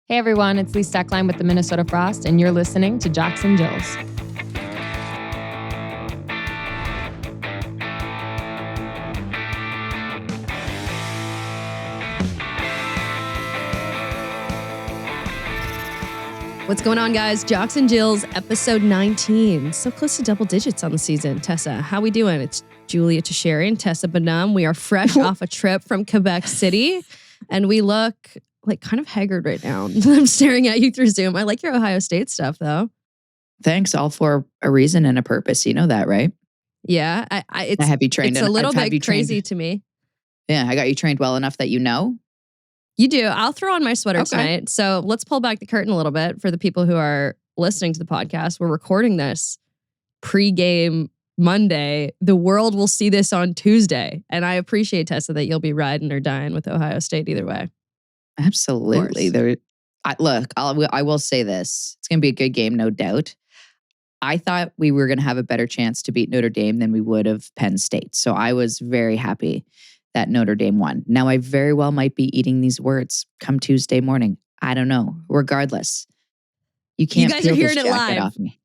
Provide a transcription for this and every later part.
Hey everyone, it's Lee Stecklein with the Minnesota Frost, and you're listening to Jocks and Jills. What's going on, guys? Jocks and Jills, episode 19. So close to double digits on the season. Tessa, how we doing? It's Julia Tasheri and Tessa Bonham. We are fresh off a trip from Quebec City, and we look like kind of haggard right now. I'm staring at you through Zoom. I like your Ohio State stuff, though. Thanks, all for a reason and a purpose. You know that, right? Yeah, I have you trained. It's a little bit crazy to me. Yeah, I got you trained well enough that you know. You do. I'll throw on my sweater tonight. So let's pull back the curtain a little bit for the people who are listening to the podcast. We're recording this pre-game Monday. The world will see this on Tuesday. And I appreciate, Tessa, that you'll be riding or dying with Ohio State either way. Absolutely. I will say this. It's going to be a good game, no doubt. I thought we were going to have a better chance to beat Notre Dame than we would have Penn State. So I was very happy that Notre Dame won. Now, I very well might be eating these words come Tuesday morning. I don't know. Regardless, you can't guys peel are hearing this it jacket live. off me.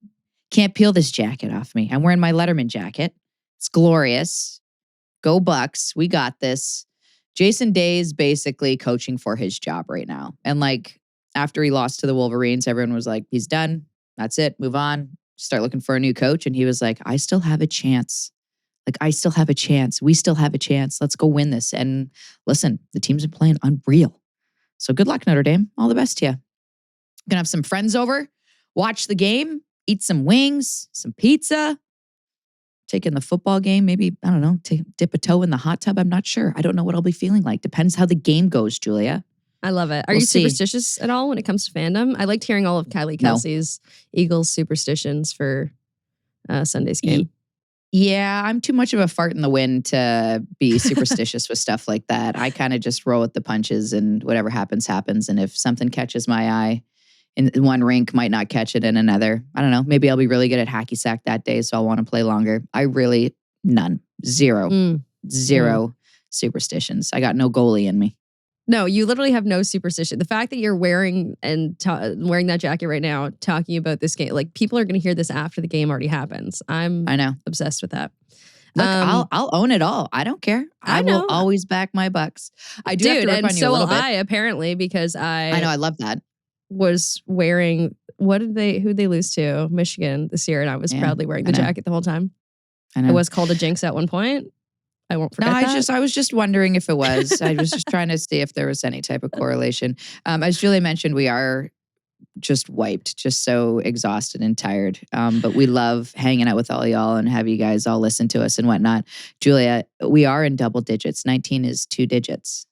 Can't peel this jacket off me. I'm wearing my Letterman jacket. It's glorious. Go Bucks. We got this. Jason Day is basically coaching for his job right now. And after he lost to the Wolverines, everyone was like, he's done. That's it. Move on. Start looking for a new coach. And he was like, I still have a chance. I still have a chance. We still have a chance. Let's go win this. And listen, the teams are playing unreal. So good luck, Notre Dame. All the best to you. Gonna have some friends over, watch the game, eat some wings, some pizza, take in the football game. Maybe, I don't know, dip a toe in the hot tub. I'm not sure. I don't know what I'll be feeling like. Depends how the game goes, Julia. I love it. Are you superstitious at all when it comes to fandom? I liked hearing all of Kylie Kelsey's Eagles superstitions for Sunday's game. Yeah, I'm too much of a fart in the wind to be superstitious with stuff like that. I kind of just roll with the punches and whatever happens, happens. And if something catches my eye in one rink, might not catch it in another. I don't know. Maybe I'll be really good at hacky sack that day, so I'll want to play longer. Zero superstitions. I got no goalie in me. No, you literally have no superstition. The fact that you're wearing wearing that jacket right now, talking about this game, people are going to hear this after the game already happens. I know, obsessed with that. Look, I'll own it all. I don't care. I will always back my Bucks. I do have to rip on you a little bit. I apparently, because I know, I love that. Was wearing who'd they lose to? Michigan this year, and I was proudly wearing the jacket the whole time. I know. It was called a jinx at one point. I won't forget that. I was just wondering if it was. I was just trying to see if there was any type of correlation. As Julia mentioned, we are just wiped, just so exhausted and tired. But we love hanging out with all y'all and have you guys all listen to us and whatnot. Julia, we are in double digits. 19 is 2 digits.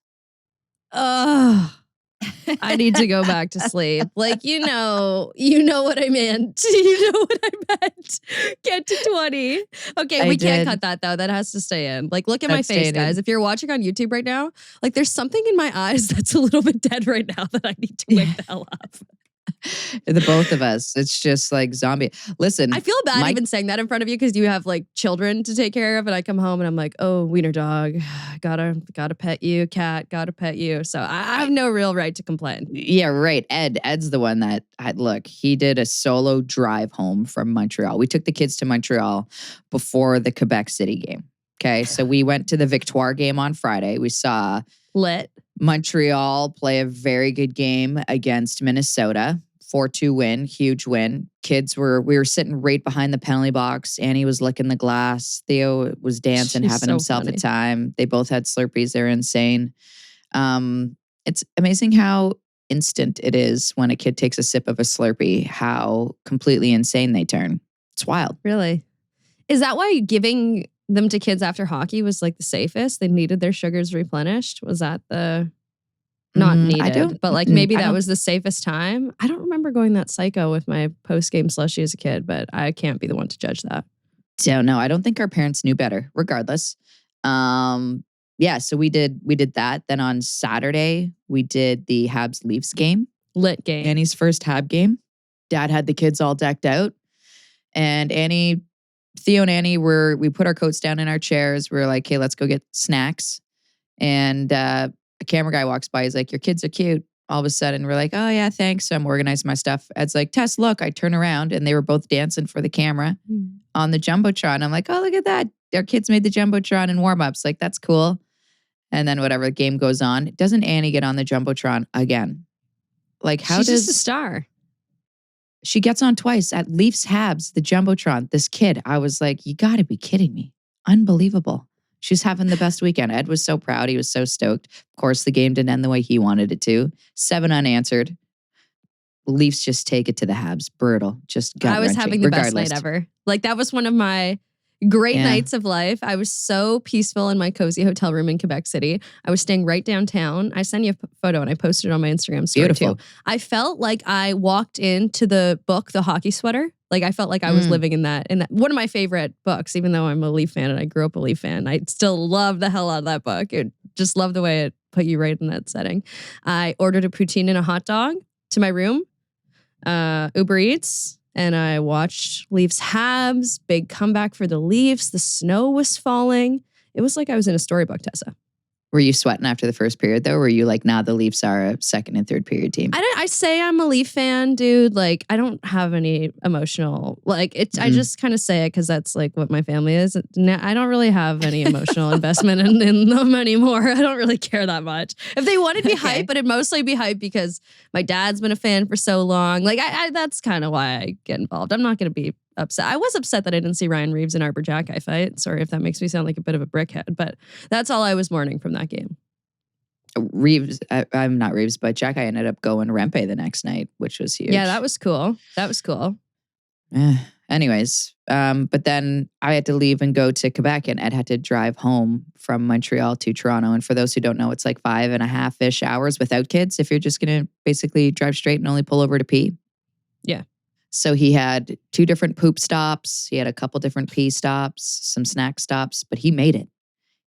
Oh, I need to go back to sleep. You know what I meant. You know what I meant. Get to 20. Okay, we can't cut that though. That has to stay in. Look at my face, guys. If you're watching on YouTube right now, there's something in my eyes that's a little bit dead right now that I need to wake the hell up. The both of us. It's just like zombie. Listen, I feel bad even saying that in front of you because you have children to take care of, and I come home and I'm like, oh, wiener dog, gotta pet you, cat, gotta pet you. So I have no real right to complain. Yeah, right. Ed's the one that he did a solo drive home from Montreal. We took the kids to Montreal before the Quebec City game. Okay, so we went to the Victoire game on Friday. We saw Montreal play a very good game against Minnesota. 4-2 win, huge win. We were sitting right behind the penalty box. Annie was licking the glass. Theo was dancing, having himself a time. They both had Slurpees. They're insane. It's amazing how instant it is when a kid takes a sip of a Slurpee, how completely insane they turn. It's wild. Really? Is that why giving them to kids after hockey was the safest? They needed their sugars replenished. Was that the not needed? But maybe that was the safest time. I don't remember going that psycho with my post-game slushie as a kid, but I can't be the one to judge that. So no, I don't think our parents knew better. Regardless, so we did that. Then on Saturday we did the Habs Leafs game, lit game, Annie's first Hab game. Dad had the kids all decked out, and Theo and Annie we put our coats down in our chairs. We were like, hey, let's go get snacks. And a camera guy walks by. He's like, your kids are cute. all of a sudden we're like, oh yeah, thanks. So I'm organizing my stuff. Ed's like, Tess, look, I turn around and they were both dancing for the camera on the Jumbotron. I'm like, oh, look at that. Our kids made the Jumbotron in warm-ups. Like, that's cool. And then whatever, the game goes on. Doesn't Annie get on the Jumbotron again? Like, how She's does... just a star. She gets on twice at Leafs Habs, the Jumbotron. This kid, I was like, you got to be kidding me. Unbelievable. She's having the best weekend. Ed was so proud. He was so stoked. Of course, the game didn't end the way he wanted it to. 7 unanswered. Leafs just take it to the Habs. Brutal. Just gut-wrenching. I was having the best night ever. Like, that was one of my great nights of life. I was so peaceful in my cozy hotel room in Quebec City. I was staying right downtown. I sent you a photo and I posted it on my Instagram story too. I felt like I walked into the book, The Hockey Sweater. Like, I felt like I was living in that. One of my favorite books, even though I'm a Leaf fan and I grew up a Leaf fan, I still love the hell out of that book. Just love the way it put you right in that setting. I ordered a poutine and a hot dog to my room, Uber Eats, and I watched Leafs Habs, big comeback for the Leafs. The snow was falling. It was like I was in a storybook, Tessa. Were you sweating after the first period though? Or were you like, nah, the Leafs are a second and third period team? I say I'm a Leaf fan, dude. Like, I don't have any emotional, like, it's. I just kind of say it because that's like what my family is. I don't really have any emotional investment in them anymore. I don't really care that much. If they wanted to be hype, but it'd mostly be hype because my dad's been a fan for so long. Like, I that's kind of why I get involved. I'm not going to be upset. I was upset that I didn't see Ryan Reeves and Arbor Jackeye fight. Sorry if that makes me sound like a bit of a brickhead, but that's all I was mourning from that game. Reeves, I'm not Reeves, but Jackeye ended up going Rempe the next night, which was huge. Yeah, that was cool. Anyways, but then I had to leave and go to Quebec, and Ed had to drive home from Montreal to Toronto. And for those who don't know, it's like 5.5-ish hours without kids if you're just going to basically drive straight and only pull over to pee. Yeah. So he had 2 different poop stops. He had a couple different pee stops, some snack stops, but he made it.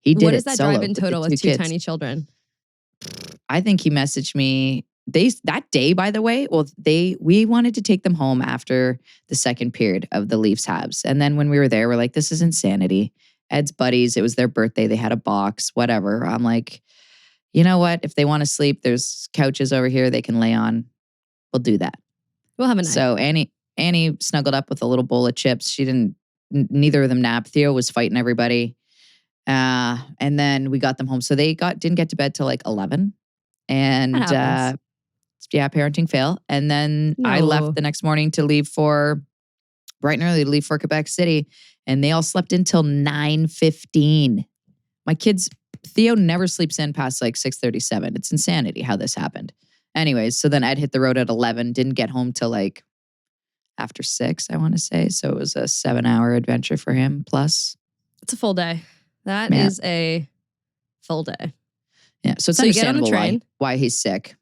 He did it. What is that solo drive in total with 2 kids. tiny children? I think he messaged me that day, by the way. Well, we wanted to take them home after the second period of the Leafs Habs. And then when we were there, we're like, this is insanity. Ed's buddies, it was their birthday. They had a box, whatever. I'm like, you know what? If they want to sleep, there's couches over here they can lay on. We'll do that. We'll have a night. So Annie snuggled up with a little bowl of chips. Neither of them napped. Theo was fighting everybody. And then we got them home. So they didn't get to bed till like 11. And parenting fail. And then I left the next morning to leave bright and early to leave for Quebec City. And they all slept until 9:15. My kids, Theo never sleeps in past like 6:37. It's insanity how this happened. Anyways, so then I'd hit the road at 11, didn't get home till like after 6, I want to say. So it was a 7-hour adventure for him plus. It's a full day. That is a full day. Yeah, so it's you get on the understandable train. why he's sick.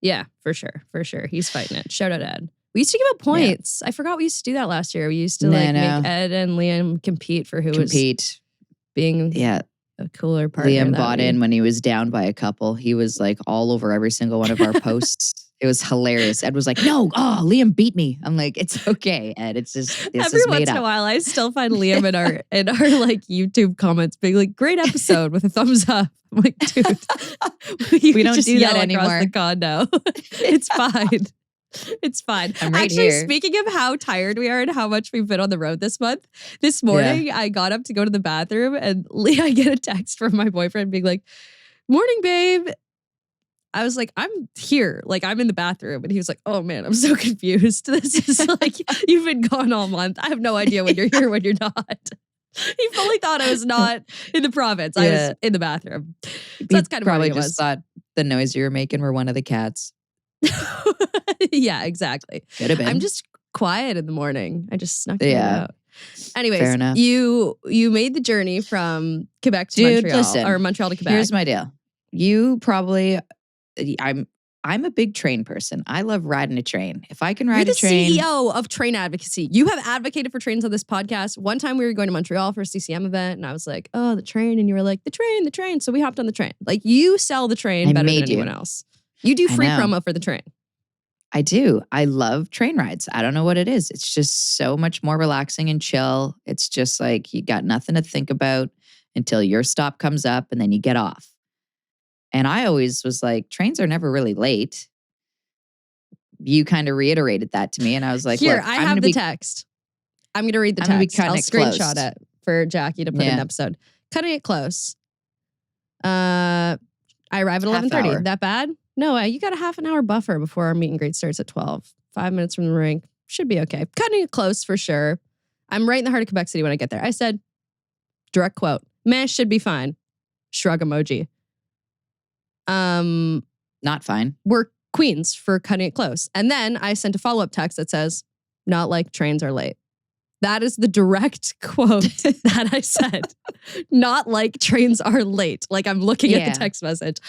Yeah, for sure. For sure. He's fighting it. Shout out Ed. We used to give out points. I forgot we used to do that last year. We used to make Ed and Liam compete for who was being a cooler partner. Liam bought in when he was down by a couple. He was like all over every single one of our posts. It was hilarious. Ed was like, no, Liam beat me. I'm like, it's okay, Ed. It's just, every once in a while, I still find Liam in our like YouTube comments being like, great episode with a thumbs up. I'm like, dude, we don't do that anymore. The condo. It's fine. It's fine. I'm right Actually, here. Speaking of how tired we are and how much we've been on the road this month, this morning I got up to go to the bathroom and I get a text from my boyfriend being like, morning, babe. I was like, I'm here. Like, I'm in the bathroom. And he was like, oh man, I'm so confused. This is like, you've been gone all month. I have no idea when you're here, when you're not. He fully thought I was not in the province. I was in the bathroom. So that's kind of probably what it was. Thought the noise you were making were one of the cats. Yeah, exactly. Could have been. I'm just quiet in the morning. I just snuck it out. Anyways, fair enough. You made the journey from Quebec to Montreal, listen, or Montreal to Quebec. Here's my deal. You probably, I'm a big train person. I love riding a train. If I can ride a train. You're the CEO of train advocacy. You have advocated for trains on this podcast. One time we were going to Montreal for a CCM event and I was like, oh, the train. And you were like, the train. So we hopped on the train. Like, you sell the train better than anyone else. You do free promo for the train. I do. I love train rides. I don't know what it is. It's just so much more relaxing and chill. It's just like you got nothing to think about until your stop comes up and then you get off. And I always was like, trains are never really late. you kind of reiterated that to me. And I was like, here, look, I have the text. I'm going to read the text. I'll screenshot it for Jackie to put in the episode. Cutting it close. I arrive at 11:30. That bad? No, you got a half an hour buffer before our meet and greet starts at 12. 5 minutes from the rink. Should be okay. Cutting it close for sure. I'm right in the heart of Quebec City when I get there. I said, direct quote, meh, should be fine. Shrug emoji. Not fine. We're queens for cutting it close. And then I sent a follow-up text that says, not like trains are late. That is the direct quote that I said. Not like trains are late. Like I'm looking at the text message.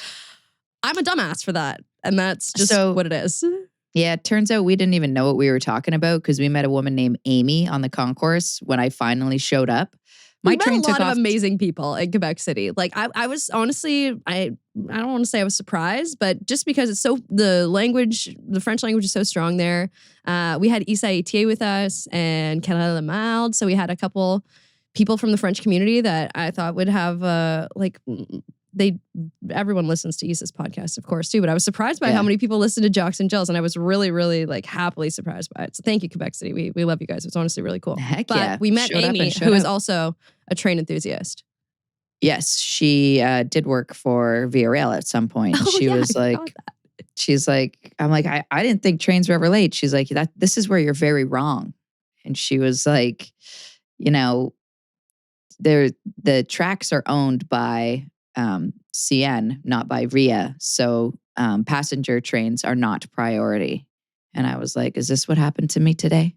I'm a dumbass for that. And that's just what it is. Yeah, it turns out we didn't even know what we were talking about because we met a woman named Amy on the concourse when I finally showed up. My train took off. A lot of amazing people in Quebec City. Like I was honestly, I don't want to say I was surprised, but just because it's the French language is so strong there. We had Issa Etier with us and Canada Lemald. So we had a couple people from the French community that I thought would have everyone listens to Issa's podcast, of course, too. But I was surprised by how many people listen to Jocks and Jills, and I was really, really happily surprised by it. So thank you, Quebec City. We love you guys. It's honestly really cool. Heck but yeah. we met Amy, who is also a train enthusiast. Yes, she did work for VRL at some point. She was like, she's like, I'm like, I didn't think trains were ever late. She's like, this is where you're very wrong. And she was like, the tracks are owned by CN, not by RIA. So passenger trains are not priority. And I was like, is this what happened to me today?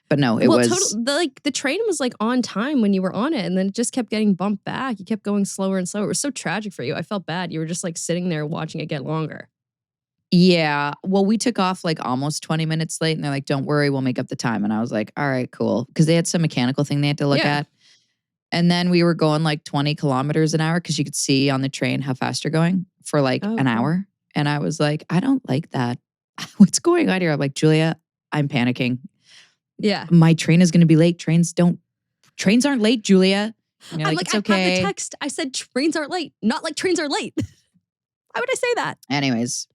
But no, it was... the train was on time when you were on it, and then it just kept getting bumped back. You kept going slower and slower. It was so tragic for you. I felt bad. You were just sitting there watching it get longer. Yeah. Well, we took off almost 20 minutes late, and they're like, don't worry, we'll make up the time. And I was like, all right, cool. Because they had some mechanical thing they had to look at. And then we were going 20 kilometers an hour because you could see on the train how fast you're going for an hour. And I was like, I don't like that. What's going on here? I'm like, Julia, I'm panicking. Yeah. My train is going to be late. Trains aren't late, Julia. And you're I'm it's okay. I have the text. I said trains aren't late. Not like trains are late. Why would I say that? Anyways,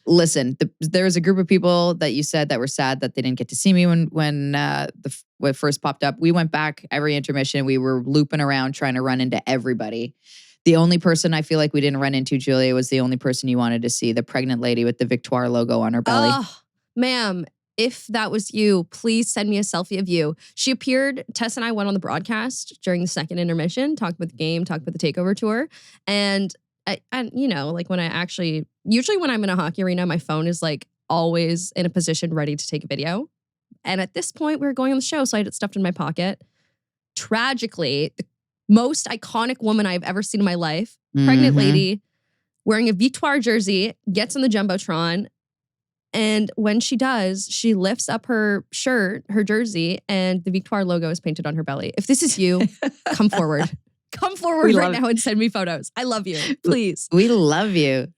listen, there was a group of people that you said that were sad that they didn't get to see me when it first popped up. We went back every intermission. We were looping around trying to run into everybody. The only person I feel like we didn't run into, Julia, was the only person you wanted to see, the pregnant lady with the Victoire logo on her belly. Oh, ma'am, if that was you, please send me a selfie of you. She appeared, Tess and I went on the broadcast during the second intermission, talked about the game, talked about the takeover tour. And usually when I'm in a hockey arena, my phone is always in a position ready to take a video. And at this point, we were going on the show, so I had it stuffed in my pocket. Tragically, the most iconic woman I've ever seen in my life, pregnant lady, wearing a Victoire jersey, gets on the Jumbotron. And when she does, she lifts up her shirt, her jersey, and the Victoire logo is painted on her belly. If this is you, come forward. Come forward right now and send me photos. I love you. Please. We love you.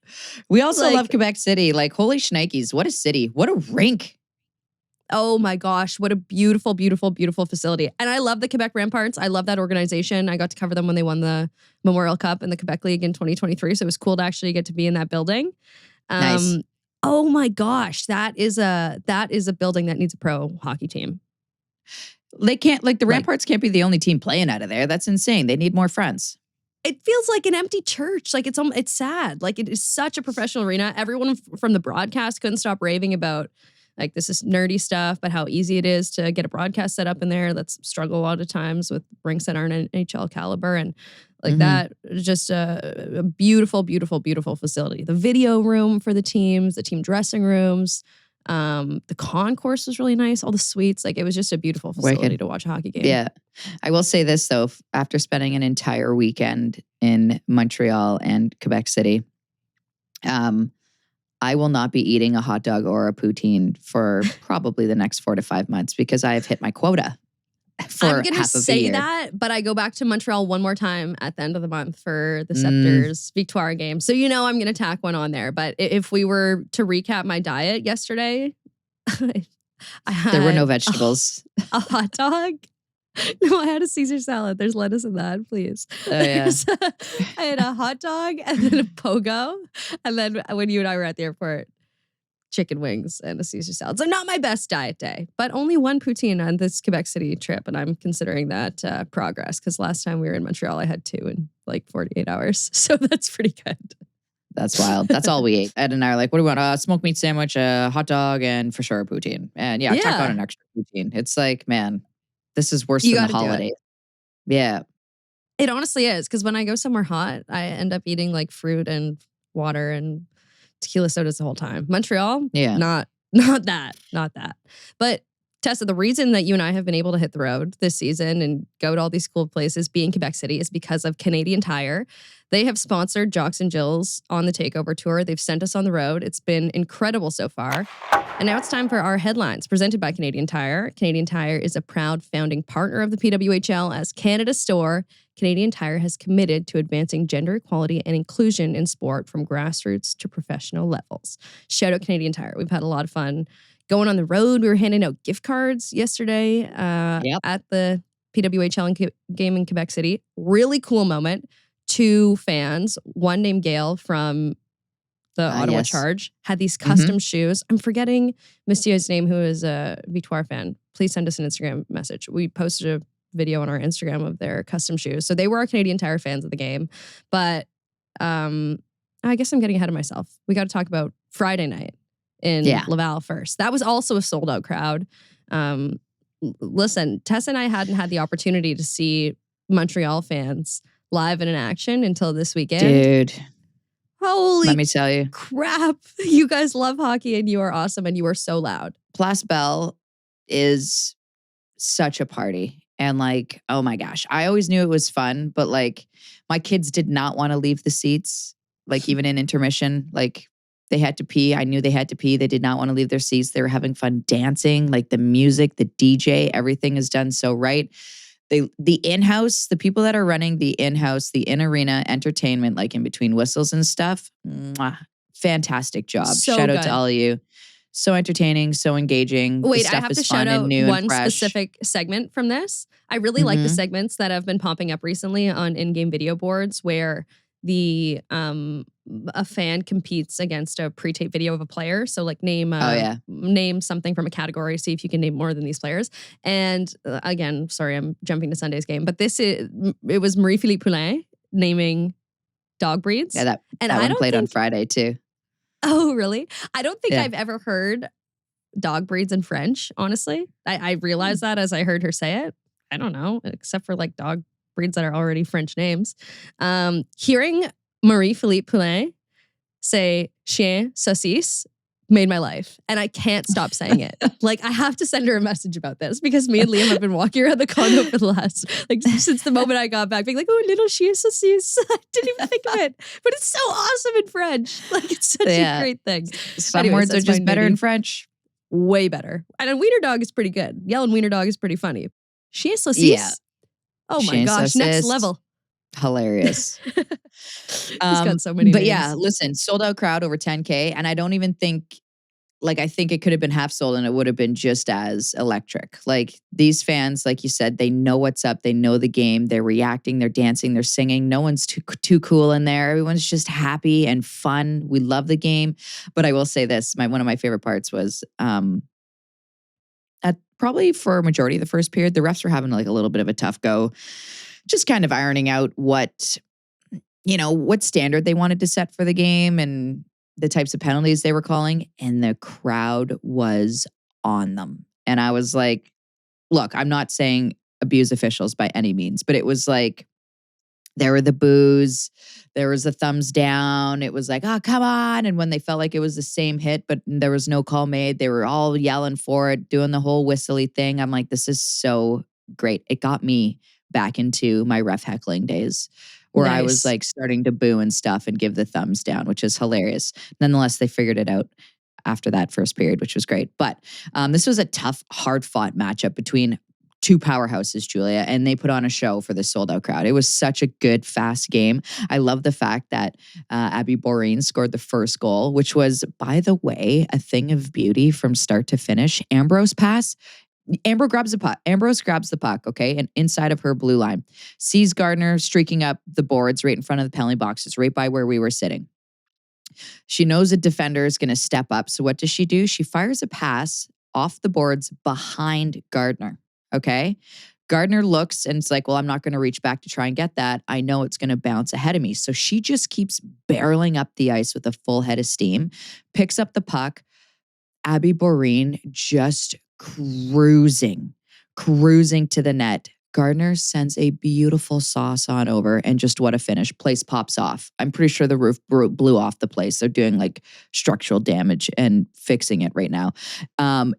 We also love Quebec City. Holy shnikes. What a city. What a rink. Oh my gosh. What a beautiful, beautiful, beautiful facility. And I love the Quebec Ramparts. I love that organization. I got to cover them when they won the Memorial Cup and the Quebec League in 2023. So it was cool to actually get to be in that building. Nice. Oh my gosh. That is a building that needs a pro hockey team. They can't, the Ramparts can't be the only team playing out of there. That's insane. They need more friends. It feels like an empty church. It's sad. It is such a professional arena. Everyone from the broadcast couldn't stop raving about this is nerdy stuff, but how easy it is to get a broadcast set up in there. That's struggle a lot of times with rinks that aren't NHL caliber. And that, just a beautiful, beautiful, beautiful facility. The video room for the teams, the team dressing rooms, the concourse was really nice. All the suites, it was just a beautiful facility to watch a hockey game. Yeah. I will say this though, after spending an entire weekend in Montreal and Quebec City, I will not be eating a hot dog or a poutine for probably the next 4 to 5 months because I have hit my quota for I'm going to half of say the year. that, but I go back to Montreal one more time at the end of the month for the Scepters Victoire game. So I'm going to tack one on there. But if we were to recap my diet yesterday, I had there were no vegetables. A hot dog. No, I had a Caesar salad. There's lettuce in that, please. Oh, yeah. I had a hot dog and then a pogo. And then when you and I were at the airport, chicken wings and a Caesar salad. So not my best diet day, but only one poutine on this Quebec City trip. And I'm considering that progress because last time we were in Montreal, I had 2 in like 48 hours. So that's pretty good. That's wild. That's all we ate. Ed and I are like, what do we want? A smoked meat sandwich, a hot dog, and for sure a poutine. And tack on an extra poutine. It's like, man, this is worse than the holidays. Yeah. It honestly is because when I go somewhere hot, I end up eating like fruit and water and tequila sodas the whole time. Montreal, not that. But Tessa, the reason that you and I have been able to hit the road this season and go to all these cool places, be in Quebec City, is because of Canadian Tire. They have sponsored Jocks and Jills on the Takeover Tour. They've sent us on the road. It's been incredible so far. And now it's time for our headlines presented by Canadian Tire. Canadian Tire is a proud founding partner of the PWHL. As Canada's store, Canadian Tire has committed to advancing gender equality and inclusion in sport from grassroots to professional levels. Shout out Canadian Tire. We've had a lot of fun going on the road. We were handing out gift cards yesterday at the PWHL game in Quebec City. Really cool moment. 2 fans, one named Gail from the Ottawa Charge, had these custom shoes. I'm forgetting Monsieur's name, who is a Victoire fan. Please send us an Instagram message. We posted a video on our Instagram of their custom shoes. So they were our Canadian Tire fans of the game. But I guess I'm getting ahead of myself. We got to talk about Friday night in Laval first. That was also a sold out crowd. Listen, Tess and I hadn't had the opportunity to see Montreal fans live and in action until this weekend. Dude. Holy Let me tell you. crap. You guys love hockey and you are awesome and you are so loud. Place Bell is such a party. And like, oh my gosh, I always knew it was fun, but like my kids did not want to leave the seats, like even in intermission, like they had to pee. I knew they had to pee. They did not want to leave their seats. They were having fun dancing, like the music, the DJ, everything is done so right. The in-house, the people that are running the in-house, the in-arena entertainment, like in between whistles and stuff, fantastic job. So shout out good. to all of you. So entertaining, so engaging. Wait, the I stuff have is to fun shout out and new one and fresh. specific segment from this. I really like the segments that have been popping up recently on in-game video boards where a fan competes against a pre-tape video of a player. So like name something from a category, see if you can name more than these players. And again, sorry, I'm jumping to Sunday's game, but it was Marie-Philippe Poulin naming dog breeds. Yeah, that one played on Friday too. Oh, really? I don't think I've ever heard dog breeds in French, honestly. I realized that as I heard her say it. I don't know, except for like dog breeds that are already French names. Hearing Marie-Philippe Poulin say chien, saucisse made my life. And I can't stop saying it. Like, I have to send her a message about this because me and Liam have been walking around the condo for the last, since the moment I got back, being like, oh, little chien, saucisse. I didn't even think of it. But it's so awesome in French. Like, it's such a great thing. Some words are just better in French. Way better. And a wiener dog is pretty good. Yelling wiener dog is pretty funny. Chien, saucisse. Yeah. Oh my gosh, next level. Hilarious. He's got so many But names. yeah, listen, sold out crowd over 10K. And I don't even think, I think it could have been half sold and it would have been just as electric. Like these fans, like you said, they know what's up. They know the game. They're reacting. They're dancing. They're singing. No one's too cool in there. Everyone's just happy and fun. We love the game. But I will say this, one of my favorite parts was probably for a majority of the first period, the refs were having like a little bit of a tough go, just kind of ironing out what standard they wanted to set for the game and the types of penalties they were calling. And the crowd was on them. And I was like, look, I'm not saying abuse officials by any means, but it was like, there were the boos, there was a thumbs down. It was like, oh, come on. And when they felt like it was the same hit, but there was no call made, they were all yelling for it, doing the whole whistly thing. I'm like, this is so great. It got me back into my ref heckling days where I was like starting to boo and stuff and give the thumbs down, which is hilarious. Nonetheless, they figured it out after that first period, which was great. But this was a tough, hard-fought matchup between two powerhouses, Julia, and they put on a show for the sold-out crowd. It was such a good, fast game. I love the fact that Abby Boreen scored the first goal, which was, by the way, a thing of beauty from start to finish. Ambrose pass. Ambrose grabs the puck, okay, and inside of her blue line. Sees Gardner streaking up the boards right in front of the penalty boxes, right by where we were sitting. She knows a defender is going to step up. So what does she do? She fires a pass off the boards behind Gardner. Okay. Gardner looks and it's like, well, I'm not going to reach back to try and get that. I know it's going to bounce ahead of me. So she just keeps barreling up the ice with a full head of steam, picks up the puck. Abby Boreen just cruising to the net. Gardner sends a beautiful sauce on over, and just what a finish. Place pops off. I'm pretty sure the roof blew off the place. They're doing like structural damage and fixing it right now.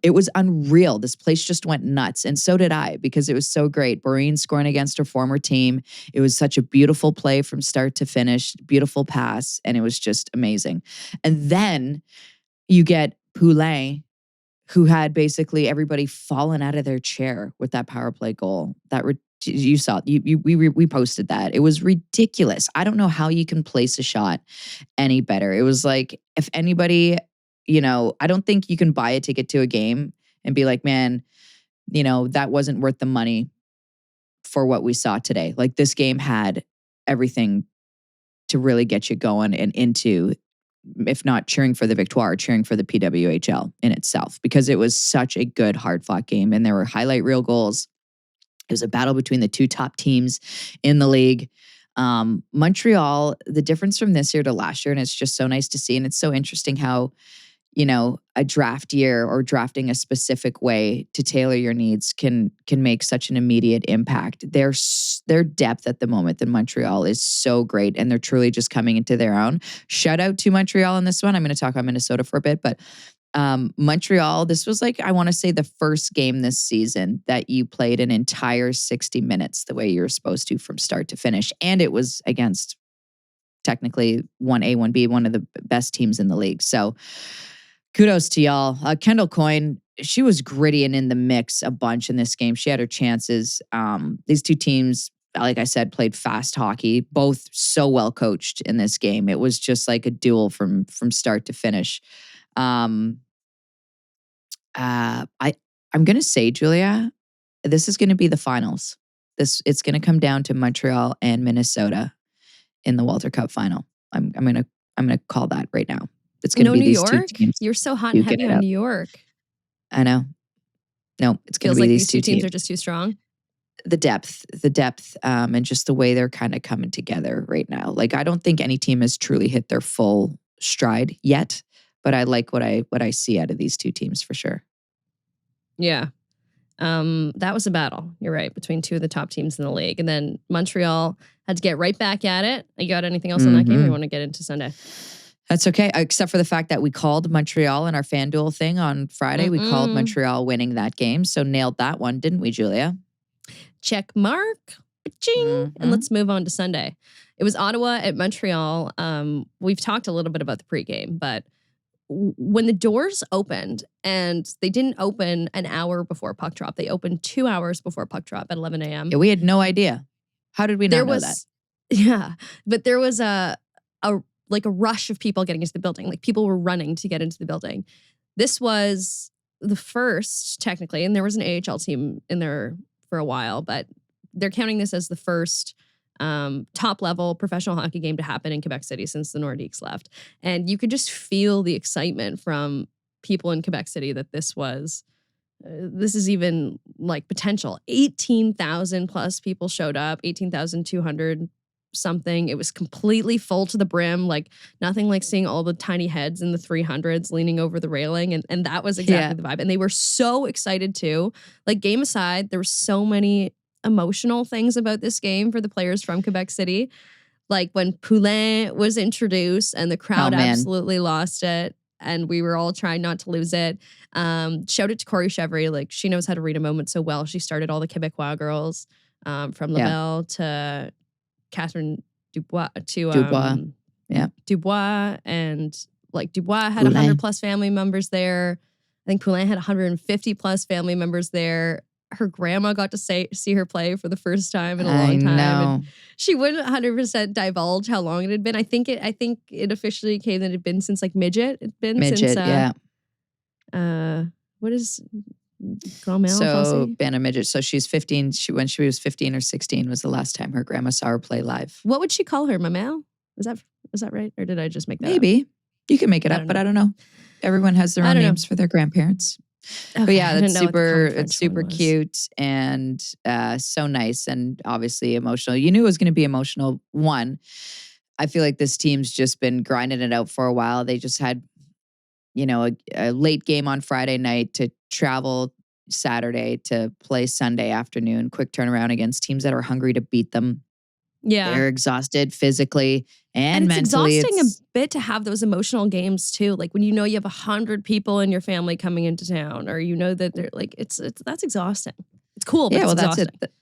It was unreal. This place just went nuts, and so did I, because it was so great. Boreen scoring against her former team. It was such a beautiful play from start to finish, beautiful pass, and it was just amazing. And then you get Poulin, who had basically everybody fallen out of their chair with that power play goal. You saw, we posted that. It was ridiculous. I don't know how you can place a shot any better. It was like, if anybody, I don't think you can buy a ticket to a game and be like, man, that wasn't worth the money for what we saw today. Like, this game had everything to really get you going and into, if not cheering for the victoire, cheering for the PWHL in itself, because it was such a good, hard-fought game, and there were highlight reel goals. It was a battle between the two top teams in the league. Montreal, the difference from this year to last year, and it's just so nice to see, and it's so interesting how, a draft year or drafting a specific way to tailor your needs can make such an immediate impact. Their depth at the moment in Montreal is so great, and they're truly just coming into their own. Shout out to Montreal in this one. I'm going to talk about Minnesota for a bit, but Montreal, this was like, I want to say, the first game this season that you played an entire 60 minutes the way you're supposed to from start to finish. And it was against technically 1A, 1B, one of the best teams in the league. So kudos to y'all. Kendall Coyne, she was gritty and in the mix a bunch in this game. She had her chances. These two teams, like I said, played fast hockey, both so well coached in this game. It was just like a duel from start to finish. I'm going to say, Julia, this is going to be the finals. It's going to come down to Montreal and Minnesota in the Walter Cup final. I'm going to call that right now. It's going to be New these York? two teams. You're so hot and heavy on New York. I know. No, it's going to be like these two two teams are just too strong. The depth, and just the way they're kind of coming together right now. Like, I don't think any team has truly hit their full stride yet, but I like what I see out of these two teams for sure. Yeah. That was a battle. You're right. Between two of the top teams in the league. And then Montreal had to get right back at it. You got anything else on that game, or you want to get into Sunday? That's okay. Except for the fact that we called Montreal in our FanDuel thing on Friday. We called Montreal winning that game. So nailed that one, didn't we, Julia? Check mark. Ching. And let's move on to Sunday. It was Ottawa at Montreal. We've talked a little bit about the pregame, but when the doors opened, and they didn't open an hour before puck drop, they opened 2 hours before puck drop at 11 a.m. Yeah, we had no idea. How did we not know that? Yeah, but there was a rush of people getting into the building. Like, people were running to get into the building. This was the first, technically, and there was an AHL team in there for a while, but they're counting this as the first top-level professional hockey game to happen in Quebec City since the Nordiques left. And you could just feel the excitement from people in Quebec City that this is even like potential. 18,000 plus people showed up, 18,200 something. It was completely full to the brim, like nothing like seeing all the tiny heads in the 300s leaning over the railing. And that was exactly the vibe. And they were so excited too. Like, game aside, there were so many emotional things about this game for the players from Quebec City. Like when Poulin was introduced and the crowd absolutely lost it. And we were all trying not to lose it. Shout out to Corey Chevry. Like, she knows how to read a moment so well. She started all the Quebecois girls from Laval to Catherine Dubois Dubois. And like, Dubois had 100 plus family members there. I think Poulin had 150 plus family members there. Her grandma got to see her play for the first time in a long time. And she wouldn't 100% divulge how long it had been. I think it officially came that it had been since like midget. It'd been since what is Grand-mère So Banna midget. So she's 15. When she was 15 or 16 was the last time her grandma saw her play live. What would she call her? Mamelle? Is that right? Or did I just make that up? Maybe. You can make it up, but I don't know. Everyone has their own names for their grandparents. Okay, but yeah, it's super cute and so nice and obviously emotional. You knew it was going to be emotional. One, I feel like this team's just been grinding it out for a while. They just had, a late game on Friday night to travel Saturday to play Sunday afternoon. Quick turnaround against teams that are hungry to beat them. Yeah. They're exhausted physically and it's mentally. Exhausting a bit to have those emotional games too. Like when you know you have 100 people in your family coming into town, or you know that they're like, that's exhausting. It's cool, but it's exhausting. That's it.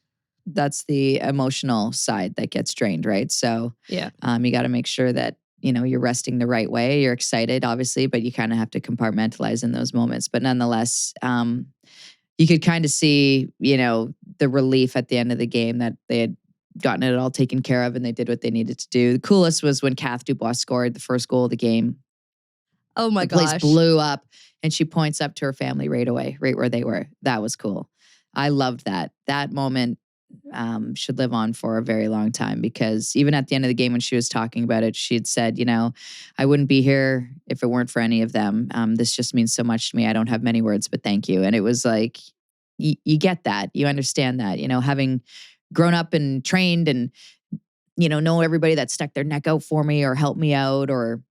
That's the emotional side that gets drained, right? So yeah, you got to make sure that, you're resting the right way. You're excited, obviously, but you kind of have to compartmentalize in those moments. But nonetheless, you could kind of see, the relief at the end of the game that they had gotten it all taken care of and they did what they needed to do. The coolest was when Kath Dubois scored the first goal of the game. Oh my gosh. The place blew up and she points up to her family right away, right where they were. That was cool. I loved that. That moment should live on for a very long time because even at the end of the game when she was talking about it, she had said, I wouldn't be here if it weren't for any of them. This just means so much to me. I don't have many words, but thank you. And it was like, you get that. You understand that, having grown up and trained and, know everybody that stuck their neck out for me or helped me out or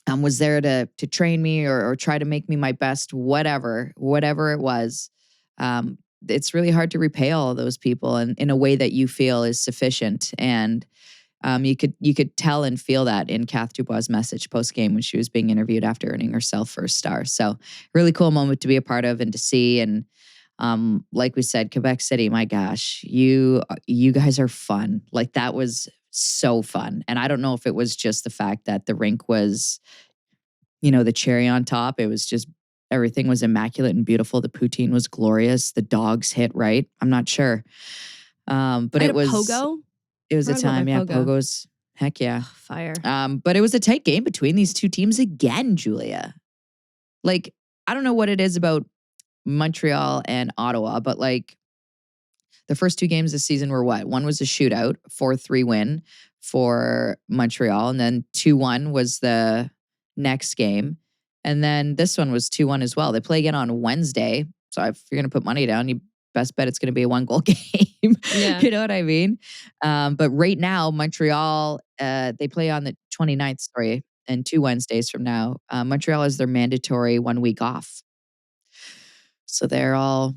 was there to train me or try to make me my best, whatever it was. It's really hard to repay all of those people in a way that you feel is sufficient. And you could tell and feel that in Kath Dubois' message post-game when she was being interviewed after earning herself first star. So really cool moment to be a part of and to see. And like we said, Quebec City, my gosh, you guys are fun. Like that was so fun. And I don't know if it was just the fact that the rink was, the cherry on top. It was just everything was immaculate and beautiful. The poutine was glorious. The dogs hit right. I'm not sure. But it was pogo. It was a time. Yeah. Pogos. Heck yeah. Fire. But it was a tight game between these two teams again, Julia. Like, I don't know what it is about Montreal and Ottawa, but like the first two games this season were what? One was a shootout, 4-3 win for Montreal. And then 2-1 was the next game. And then this one was 2-1 as well. They play again on Wednesday. So if you're going to put money down, you best bet it's going to be a 1-goal game. Yeah. You know what I mean? But right now, Montreal, they play on the 29th, and 2 Wednesdays from now. Montreal is their mandatory 1 week off. So they're all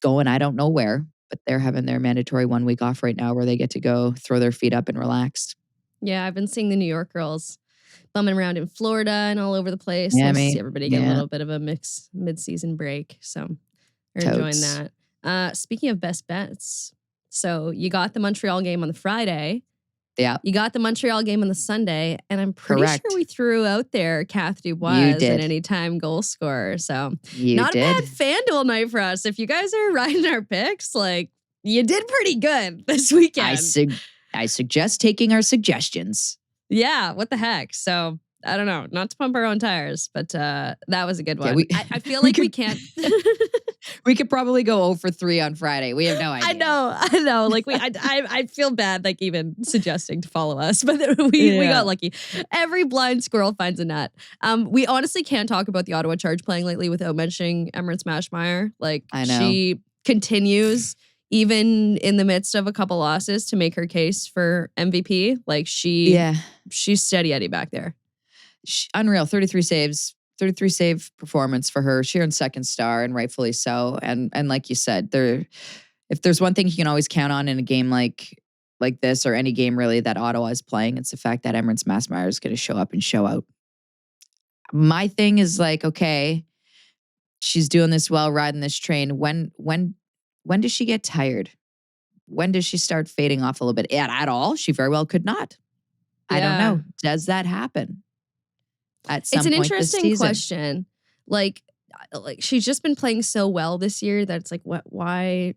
going, I don't know where, but they're having their mandatory 1 week off right now where they get to go throw their feet up and relax. Yeah, I've been seeing the New York girls bumming around in Florida and all over the place. Yeah, Nice to see everybody get a little bit of a mid-season break. So we're enjoying that. Speaking of best bets, so you got the Montreal game on the Friday. Yeah. You got the Montreal game on the Sunday, and I'm pretty sure we threw out there Kath Dubois as an anytime goal scorer. So not a bad FanDuel night for us. If you guys are riding our picks, like you did pretty good this weekend. I suggest taking our suggestions. Yeah, what the heck? So I don't know, not to pump our own tires, but that was a good one. Yeah, I feel like we can't. We could probably go 0 for 3 on Friday. We have no idea. I know. Like I feel bad, like even suggesting to follow us, but we got lucky. Every blind squirrel finds a nut. We honestly can't talk about the Ottawa Charge playing lately without mentioning Emmerich Smashmeyer. Like I know. She continues, even in the midst of a couple losses, to make her case for MVP. Like she's steady Eddie back there. Unreal. 33 saves. 33 save performance for her. She earned second star, and rightfully so. And like you said, if there's one thing you can always count on in a game like this, or any game really that Ottawa is playing, it's the fact that Emmerich Smashmeyer is going to show up and show out. My thing is like, okay, she's doing this well, riding this train. When does she get tired? When does she start fading off a little bit? At all? She very well could not. I don't know. Does that happen? It's an interesting question. Like she's just been playing so well this year that it's like, why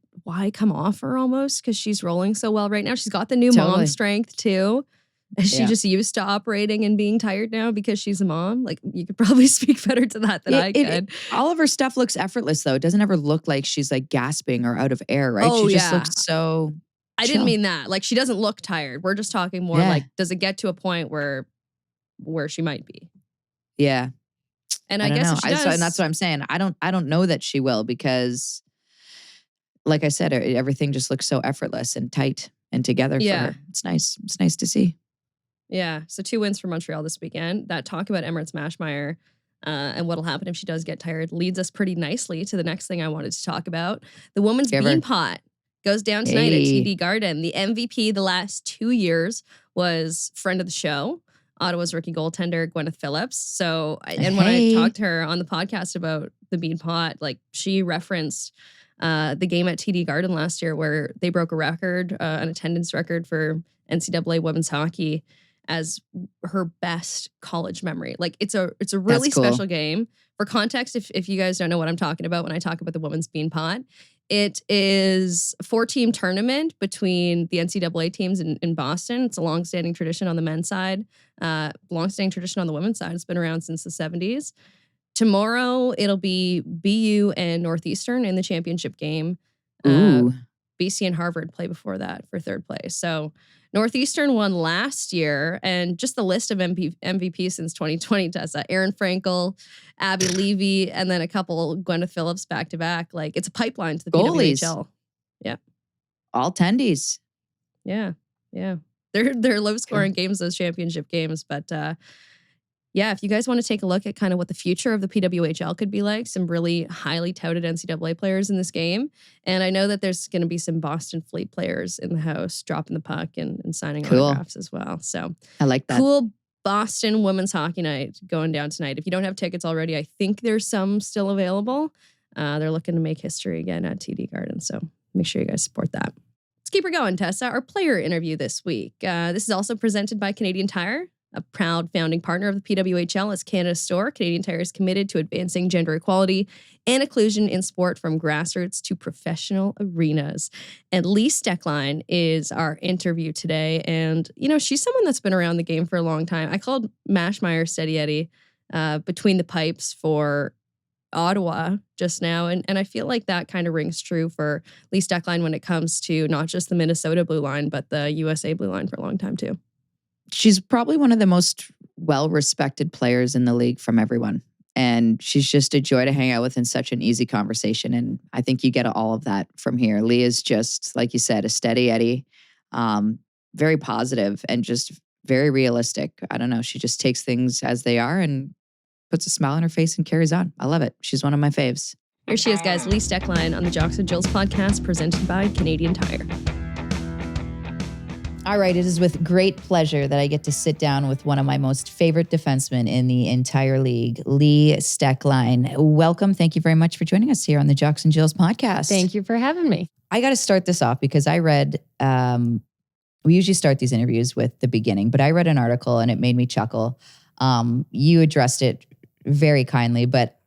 come off her almost? Because she's rolling so well right now. She's got the new mom strength too. Is she just used to operating and being tired now because she's a mom? Like you could probably speak better to that than I could. All of her stuff looks effortless though. It doesn't ever look like she's like gasping or out of air, right? Oh, she just looks so I didn't mean that. Like she doesn't look tired. We're just talking more like, does it get to a point where where she might be. Yeah. And I I don't guess know. if she does, And that's what I'm saying. I don't know that she will because, like I said, everything just looks so effortless and tight and together for her. It's nice. It's nice to see. Yeah. So 2 wins for Montreal this weekend. That talk about Emirates Mashmeyer and what'll happen if she does get tired leads us pretty nicely to the next thing I wanted to talk about. The women's Beanpot goes down tonight at TD Garden. The MVP the last 2 years was friend of the show, Ottawa's rookie goaltender, Gwyneth Phillips. So, and when I talked to her on the podcast about the Beanpot, like she referenced the game at TD Garden last year where they broke a record, an attendance record for NCAA women's hockey as her best college memory. Like it's a really special game. For context, if you guys don't know what I'm talking about when I talk about the women's Beanpot, it is a 4-team tournament between the NCAA teams in Boston. It's a longstanding tradition on the men's side, longstanding tradition on the women's side. It's been around since the 70s. Tomorrow, it'll be BU and Northeastern in the championship game. BC and Harvard play before that for third place. So Northeastern won last year, and just the list of MVP since 2020, Tessa. Aaron Frankel, Abby Levy, and then a couple Gwyneth Phillips back-to-back. Like, it's a pipeline to the PWHL. Yeah. All tendies. Yeah. Yeah. They're low-scoring games, those championship games, but yeah, if you guys want to take a look at kind of what the future of the PWHL could be like, some really highly touted NCAA players in this game. And I know that there's going to be some Boston Fleet players in the house dropping the puck and signing autographs as well. So I like that. Cool Boston women's hockey night going down tonight. If you don't have tickets already, I think there's some still available. They're looking to make history again at TD Garden. So make sure you guys support that. Let's keep her going, Tessa. Our player interview this week. This is also presented by Canadian Tire. A proud founding partner of the PWHL as Canada's store, Canadian Tire is committed to advancing gender equality and inclusion in sport from grassroots to professional arenas. And Lee Stecklein is our interview today. And, you know, she's someone that's been around the game for a long time. I called Mashmeyer Steady Eddie between the pipes for Ottawa just now. And I feel like that kind of rings true for Lee Stecklein when it comes to not just the Minnesota blue line, but the USA blue line for a long time too. She's probably one of the most well-respected players in the league from everyone. And she's just a joy to hang out with in such an easy conversation. And I think you get all of that from here. Lee is just, like you said, a steady Eddie, very positive and just very realistic. I don't know. She just takes things as they are and puts a smile on her face and carries on. I love it. She's one of my faves. Here she is, guys. Lee Stecklein on the Jocks and Jills podcast presented by Canadian Tire. All right, it is with great pleasure that I get to sit down with one of my most favorite defensemen in the entire league, Lee Stecklein. Welcome. Thank you very much for joining us here on the Jocks and Jills podcast. Thank you for having me. I got to start this off because I read, we usually start these interviews with the beginning, but I read an article and it made me chuckle. You addressed it very kindly, but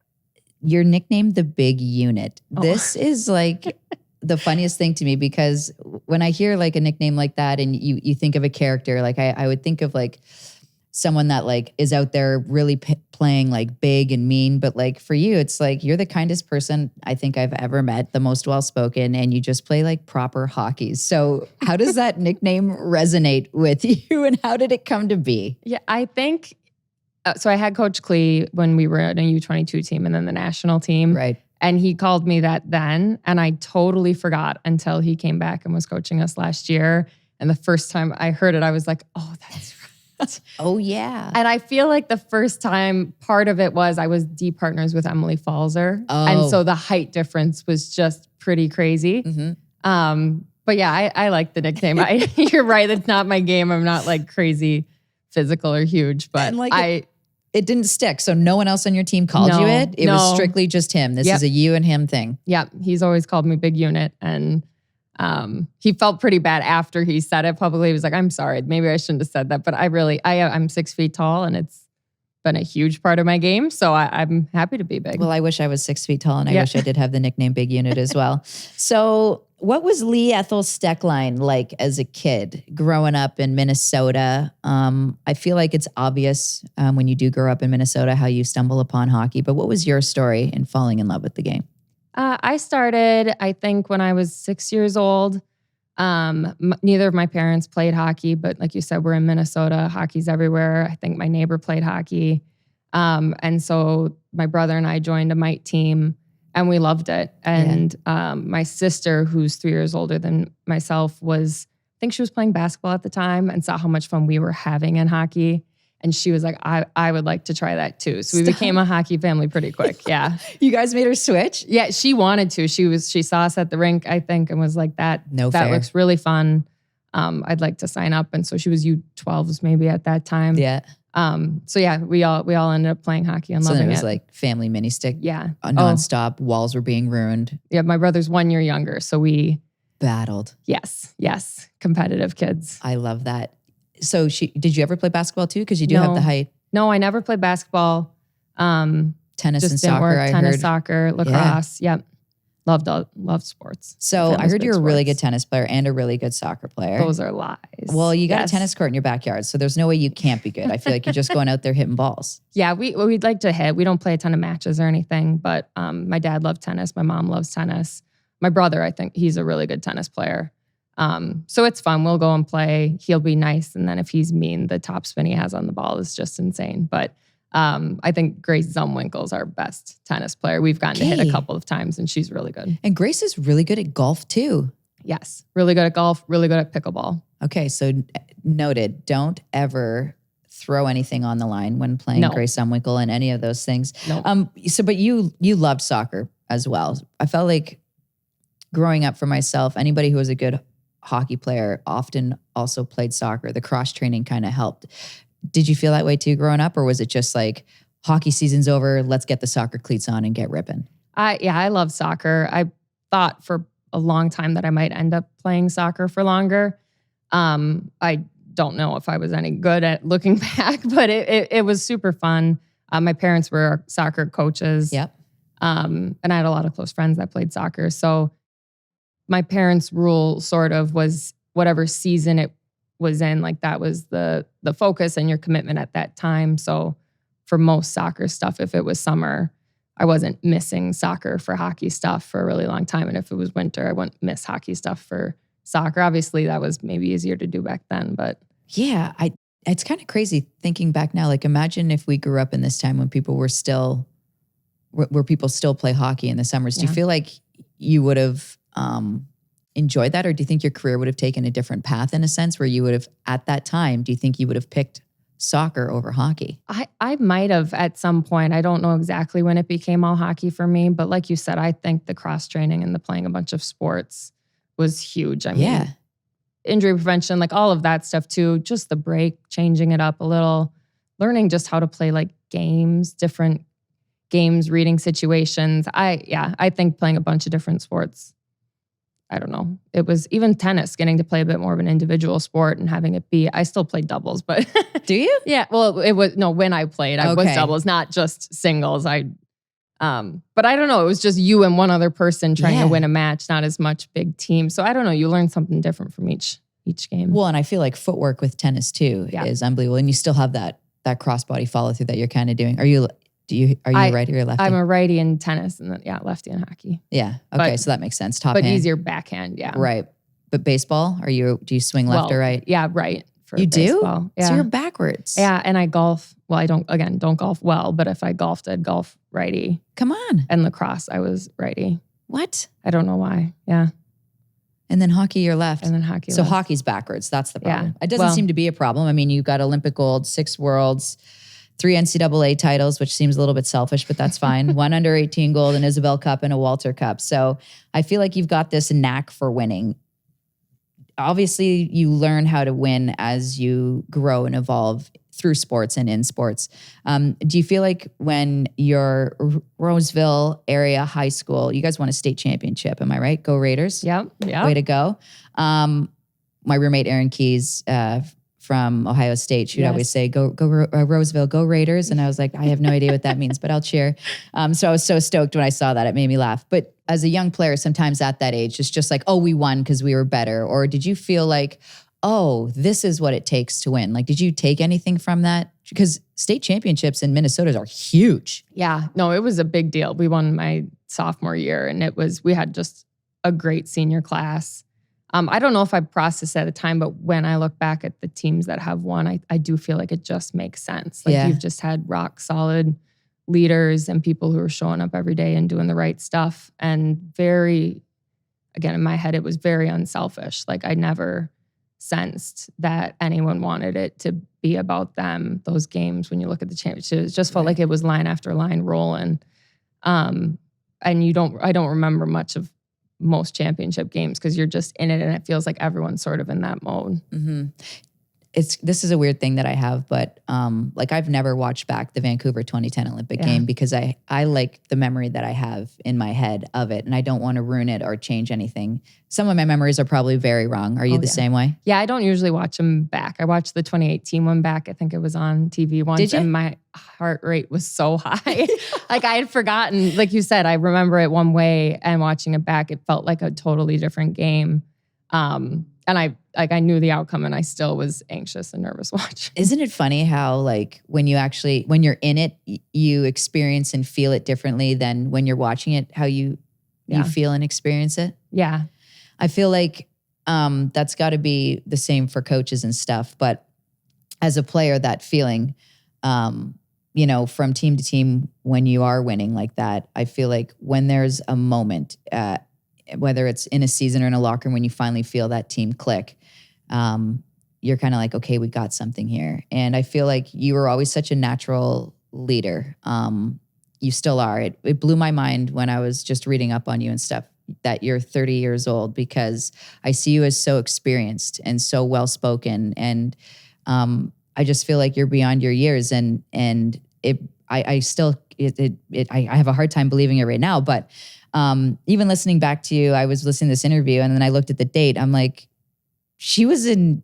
you're nicknamed the Big Unit. Oh. This is like the funniest thing to me because when I hear like a nickname like that and you think of a character, like I would think of like someone that like is out there really playing like big and mean. But like for you, it's like you're the kindest person I think I've ever met, the most well-spoken, and you just play like proper hockey. So how does that nickname resonate with you and how did it come to be? Yeah, I think, so I had Coach Klee when we were on a U22 team and then the national team. Right. And he called me that then, and I totally forgot until he came back and was coaching us last year. And the first time I heard it, I was like, oh, that's right. Oh, yeah. And I feel like the first time, part of it was I was D partners with Emily Falzer. Oh. And so the height difference was just pretty crazy. Mm-hmm. But yeah, I like the nickname. You're right, it's not my game. I'm not like crazy physical or huge, but it didn't stick. So no one else on your team called you it? It was strictly just him. This is a you and him thing. Yep. He's always called me Big Unit. And he felt pretty bad after he said it publicly. He was like, I'm sorry. Maybe I shouldn't have said that. But I'm 6 feet tall and it's been a huge part of my game. So I'm happy to be big. Well, I wish I was 6 feet tall and I wish I did have the nickname Big Unit as well. So what was Lee Ethel Stecklein like as a kid growing up in Minnesota? I feel like it's obvious when you do grow up in Minnesota how you stumble upon hockey, but what was your story in falling in love with the game? I started, I think, when I was 6 years old. Neither of my parents played hockey, but like you said, we're in Minnesota. Hockey's everywhere. I think my neighbor played hockey. And so my brother and I joined a mite team and we loved it. And my sister, who's 3 years older than myself, I think she was playing basketball at the time and saw how much fun we were having in hockey. And she was like, I would like to try that too. So we became a hockey family pretty quick. Yeah. You guys made her switch? Yeah, she wanted to. She saw us at the rink, I think, and was like, that looks really fun. I'd like to sign up. And so she was U12s maybe at that time. Yeah. So yeah, we all ended up playing hockey and loving it. So it was like family mini stick. Yeah. Nonstop. Walls were being ruined. Yeah, my brother's 1 year younger. So we battled. Yes. Competitive kids. I love that. So did you ever play basketball too? Because you do have the height. No, I never played basketball. Tennis and soccer, Tennis, soccer, lacrosse. Yep. Loved sports. So I heard you're a really good tennis player and a really good soccer player. Those are lies. Well, you got a tennis court in your backyard, so there's no way you can't be good. I feel like you're just going out there hitting balls. Yeah, we'd like to hit. We don't play a ton of matches or anything, but my dad loved tennis. My mom loves tennis. My brother, I think he's a really good tennis player. So it's fun. We'll go and play. He'll be nice. And then if he's mean, the topspin he has on the ball is just insane. But I think Grace Zumwinkle's our best tennis player. We've gotten to hit a couple of times and she's really good. And Grace is really good at golf too. Yes. Really good at golf, really good at pickleball. Okay. So noted, don't ever throw anything on the line when playing Grace Zumwinkle and any of those things. No. But you loved soccer as well. I felt like growing up for myself, anybody who was a good hockey player often also played soccer. The cross training kind of helped. Did you feel that way too growing up, or was it just like hockey season's over, let's get the soccer cleats on and get ripping? I love soccer. I thought for a long time that I might end up playing soccer for longer. I don't know if I was any good at looking back, but it was super fun. My parents were soccer coaches. Yep. And I had a lot of close friends that played soccer. So my parents' rule sort of was whatever season it was in, like that was the focus and your commitment at that time. So for most soccer stuff, if it was summer, I wasn't missing soccer for hockey stuff for a really long time. And if it was winter, I wouldn't miss hockey stuff for soccer. Obviously, that was maybe easier to do back then, but. Yeah, it's kind of crazy thinking back now. Like imagine if we grew up in this time when people were still, where people still play hockey in the summers. Do you feel like you would have enjoyed that? Or do you think your career would have taken a different path in a sense where you would have, at that time, do you think you would have picked soccer over hockey? I might have at some point. I don't know exactly when it became all hockey for me, but like you said, I think the cross training and the playing a bunch of sports was huge. I mean, injury prevention, like all of that stuff too, just the break, changing it up a little, learning just how to play like games, different games, reading situations. I think playing a bunch of different sports, I don't know. It was even tennis, getting to play a bit more of an individual sport and having it be, I still played doubles, but. Do you? Yeah. Well, it was, no, when I played, I was doubles, not just singles. But I don't know. It was just you and one other person trying to win a match, not as much big team. So I don't know. You learn something different from each game. Well, and I feel like footwork with tennis too is unbelievable. And you still have that crossbody follow through that you're kind of doing. Are you a righty or lefty? I'm a righty in tennis and then, lefty in hockey. Yeah. Okay. So that makes sense. Top hand. But easier backhand. Yeah. Right. But baseball, do you swing left or right? Yeah. Right. You baseball. Do? Yeah. So you're backwards. Yeah. And I golf. Well, I don't golf well, but if I golfed, I'd golf righty. Come on. And lacrosse, I was righty. What? I don't know why. Yeah. And then hockey, you're left. And then hockey. So hockey's backwards. That's the problem. Yeah. It doesn't seem to be a problem. I mean, you got Olympic gold, 6 worlds, 3 NCAA titles, which seems a little bit selfish, but that's fine. 1 under 18 gold, an Isabel Cup, and a Walter Cup. So I feel like you've got this knack for winning. Obviously, you learn how to win as you grow and evolve through sports and in sports. Do you feel like when your Roseville area high school, you guys won a state championship, am I right? Go Raiders. Yep. Way to go. My roommate, Erin Keys, from Ohio State, she'd always say, go Roseville, go Raiders. And I was like, I have no idea what that means, but I'll cheer. So I was so stoked when I saw that. It made me laugh. But as a young player, sometimes at that age, it's just like, oh, we won because we were better. Or did you feel like, oh, this is what it takes to win? Like, did you take anything from that? Because state championships in Minnesota are huge. Yeah, no, it was a big deal. We won my sophomore year and we had just a great senior class. I don't know if I processed at the time, but when I look back at the teams that have won, I do feel like it just makes sense. Like you've just had rock solid leaders and people who are showing up every day and doing the right stuff. And very, again, in my head, it was very unselfish. Like I never sensed that anyone wanted it to be about them. Those games, when you look at the championship, it just felt like it was line after line rolling. And I don't remember much of most championship games because you're just in it and it feels like everyone's sort of in that mode. Mm-hmm. This is a weird thing that I have, but like I've never watched back the Vancouver 2010 Olympic game because I like the memory that I have in my head of it, and I don't want to ruin it or change anything. Some of my memories are probably very wrong. Are you the same way? Yeah, I don't usually watch them back. I watched the 2018 one back. I think it was on TV once. Did you? And my heart rate was so high. Like I had forgotten, like you said, I remember it one way and watching it back, it felt like a totally different game. And I knew the outcome and I still was anxious and nervous watching. Isn't it funny how like when you're in it, you experience and feel it differently than when you're watching it, how you feel and experience it? Yeah. I feel like that's got to be the same for coaches and stuff. But as a player, that feeling, from team to team, when you are winning like that, I feel like when there's a moment, whether it's in a season or in a locker room, when you finally feel that team click, you're kind of like, okay, we got something here. And I feel like you were always such a natural leader. You still are. It blew my mind when I was just reading up on you and stuff that you're 30 years old, because I see you as so experienced and so well-spoken. And I just feel like you're beyond your years. And I have a hard time believing it right now, but even listening back to you, I was listening to this interview and then I looked at the date. I'm like, she was in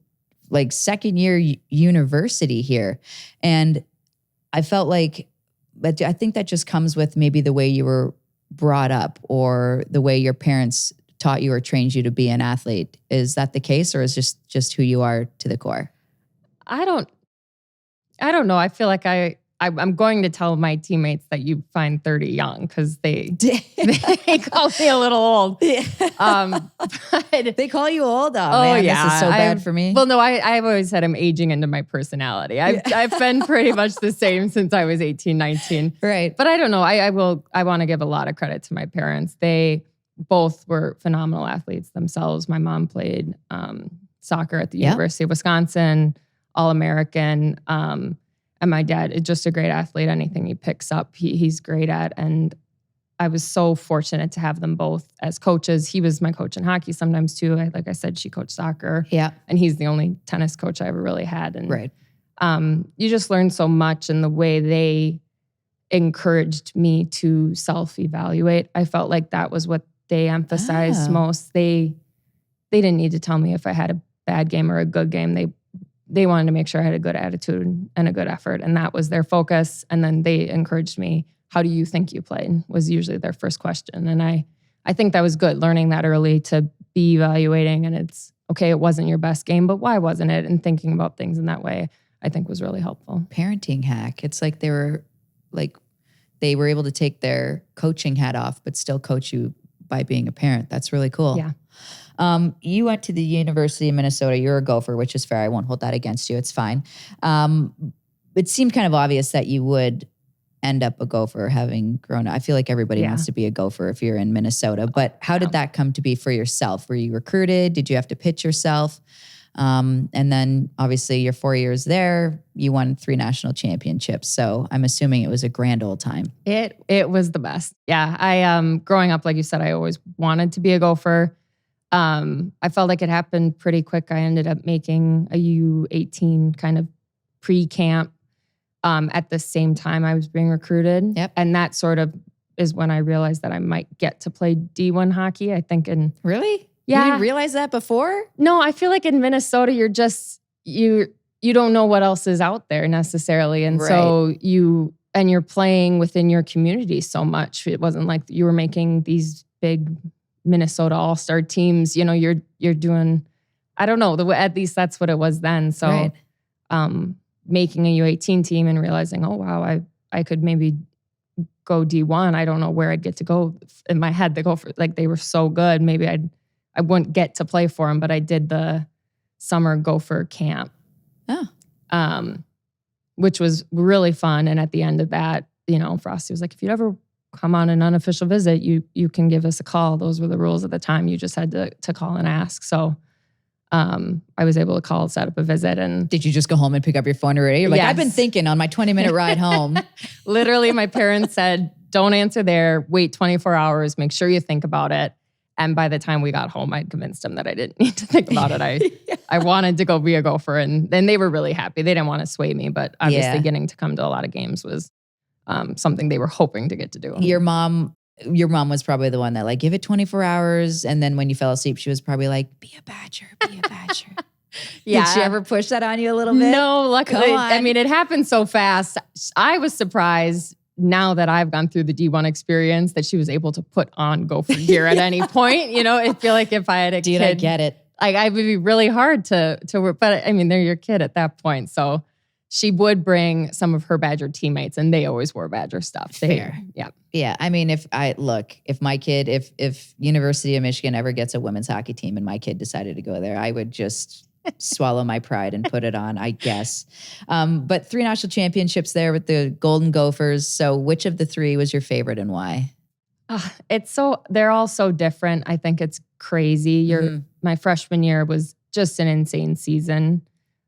like second year university here. And I felt like, but I think that just comes with maybe the way you were brought up or the way your parents taught you or trained you to be an athlete. Is that the case, or is just who you are to the core? I don't know. I feel like I'm going to tell my teammates that you find 30 young because they call me a little old. But they call you old? Oh man, yeah. This is so bad for me. Well, no, I've always said I'm aging into my personality. I've been pretty much the same since I was 18, 19. Right. But I don't know. I want to give a lot of credit to my parents. They both were phenomenal athletes themselves. My mom played soccer at the University of Wisconsin, All-American. And my dad is just a great athlete. Anything he picks up, he's great at. And I was so fortunate to have them both as coaches. He was my coach in hockey sometimes too. Like I said, she coached soccer. Yeah. And he's the only tennis coach I ever really had. And right. You just learn so much, and the way they encouraged me to self-evaluate. I felt like that was what they emphasized most. They didn't need to tell me if I had a bad game or a good game. They wanted to make sure I had a good attitude and a good effort, and that was their focus. And then they encouraged me, how do you think you played? Was usually their first question. And I think that was good, learning that early to be evaluating. And it's, okay, it wasn't your best game, but why wasn't it? And thinking about things in that way, I think was really helpful. Parenting hack. It's like they were able to take their coaching hat off, but still coach you by being a parent. That's really cool. Yeah. You went to the University of Minnesota. You're a Gopher, which is fair. I won't hold that against you. It's fine. It seemed kind of obvious that you would end up a Gopher having grown up. I feel like everybody wants to be a Gopher if you're in Minnesota. But how did that come to be for yourself? Were you recruited? Did you have to pitch yourself? And then obviously your 4 years there, you won 3 national championships. So I'm assuming it was a grand old time. It was the best. Yeah. I growing up, like you said, I always wanted to be a Gopher. I felt like it happened pretty quick. I ended up making a U18 kind of pre-camp at the same time I was being recruited. Yep. And that sort of is when I realized that I might get to play D1 hockey. I think Really? Yeah. You didn't realize that before? No, I feel like in Minnesota, you're just, you don't know what else is out there necessarily. And so you're playing within your community so much. It wasn't like you were making these big Minnesota all-star teams. You're doing, I don't know, at least that's what it was then. So making a U18 team and realizing, oh, wow, I could maybe go D1. I don't know where I'd get to go. In my head, the Gophers, like they were so good. Maybe I wouldn't get to play for them, but I did the summer Gopher camp. Which was really fun. And at the end of that, Frosty was like, if you'd ever come on an unofficial visit, you can give us a call. Those were the rules at the time. You just had to call and ask. So I was able to call, set up a visit. And did you just go home and pick up your phone already? You're like, yes. I've been thinking on my 20-minute ride home. Literally, my parents said, don't answer there. Wait 24 hours. Make sure you think about it. And by the time we got home, I'd convinced them that I didn't need to think about it. I wanted to go be a Gopher, and they were really happy. They didn't want to sway me, but obviously getting to come to a lot of games was something they were hoping to get to do. Your mom was probably the one that like, give it 24 hours. And then when you fell asleep, she was probably like, be a Badger, be a Badger. Yeah. Did she ever push that on you a little bit? No, luckily. I mean, it happened so fast. I was surprised now that I've gone through the D1 experience that she was able to put on Gopher gear at any point. I feel like if I had a kid. I get it. Like, I would be really hard to work. But I mean, they're your kid at that point. So she would bring some of her Badger teammates, and they always wore Badger stuff. Fair. Yeah. Yeah. I mean, if my kid, if University of Michigan ever gets a women's hockey team and my kid decided to go there, I would just swallow my pride and put it on, I guess. But 3 national championships there with the Golden Gophers. So which of the 3 was your favorite and why? They're all so different. I think it's crazy. My freshman year was just an insane season.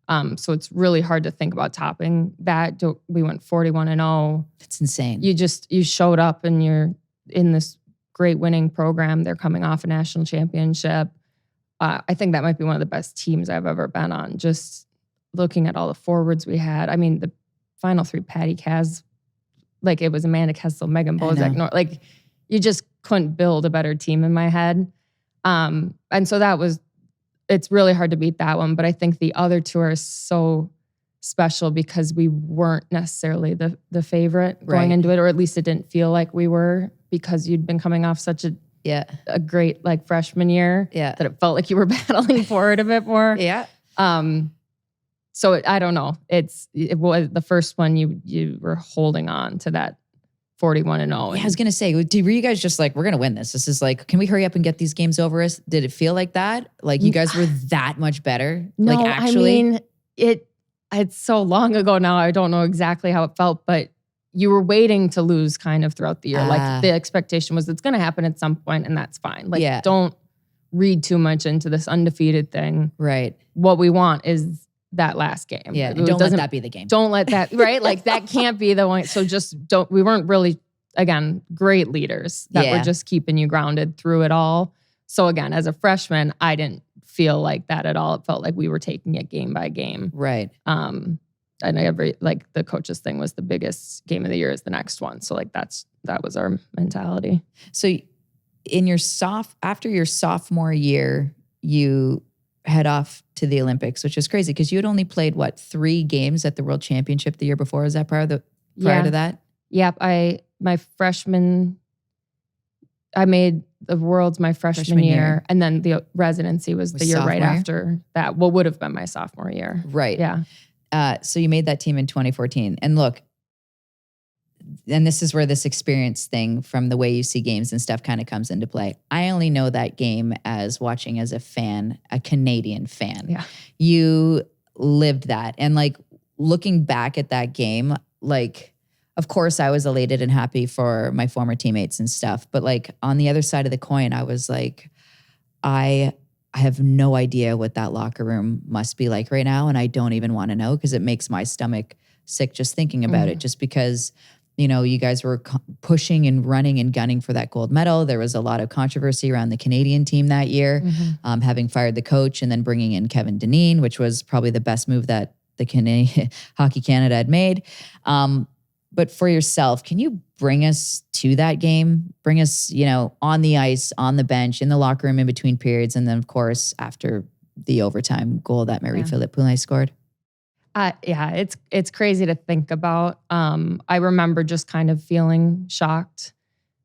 So it's really hard to think about topping that. We went 41-0. That's insane. You showed up and you're in this great winning program. They're coming off a national championship. I think that might be one of the best teams I've ever been on. Just looking at all the forwards we had. I mean, the final 3, Patty Kaz, like it was Amanda Kessel, Megan Bozek. Like you just couldn't build a better team in my head. And so it's really hard to beat that one. But I think the other 2 are so special because we weren't necessarily the favorite going into it, or at least it didn't feel like we were, because you'd been coming off such a great like freshman year that it felt like you were battling for it a bit more. Yeah. So I don't know. It was the first one you were holding on to that 41-0. Yeah, I was gonna say, were you guys just like, we're gonna win this? This is like, can we hurry up and get these games over us? Did it feel like that? Like you guys were that much better? No, like actually? I mean, it's so long ago now. I don't know exactly how it felt, but you were waiting to lose kind of throughout the year. Like the expectation was it's going to happen at some point, and that's fine. Like don't read too much into this undefeated thing. Right. What we want is that last game. Yeah. Don't let that be the game. Don't let that, right? Like that can't be the one. So just we weren't really, again, great leaders that were just keeping you grounded through it all. So again, as a freshman, I didn't feel like that at all. It felt like we were taking it game by game. Right. And the coaches thing was the biggest game of the year is the next one. So like that was our mentality. So after your sophomore year, you head off to the Olympics, which is crazy because you had only played 3 games at the World Championship the year before. Was that prior to that? Yep. My freshman, I made the Worlds my freshman year, and then the residency was the year right after that. What would have been my sophomore year. Right. Yeah. So you made that team in 2014. And look, and this is where this experience thing from the way you see games and stuff kind of comes into play. I only know that game as watching as a fan, a Canadian fan. Yeah. You lived that. And like looking back at that game, like, of course I was elated and happy for my former teammates and stuff. But like on the other side of the coin, I was like, I have no idea what that locker room must be like right now. And I don't even want to know because it makes my stomach sick just thinking about it, just because, you guys were pushing and running and gunning for that gold medal. There was a lot of controversy around the Canadian team that year, having fired the coach and then bringing in Kevin Dineen, which was probably the best move that the Canadian Hockey Canada had made. But for yourself, can you bring us to that game? Bring us, on the ice, on the bench, in the locker room in between periods, and then, of course, after the overtime goal that Marie-Philippe Poulin scored? It's crazy to think about. I remember just kind of feeling shocked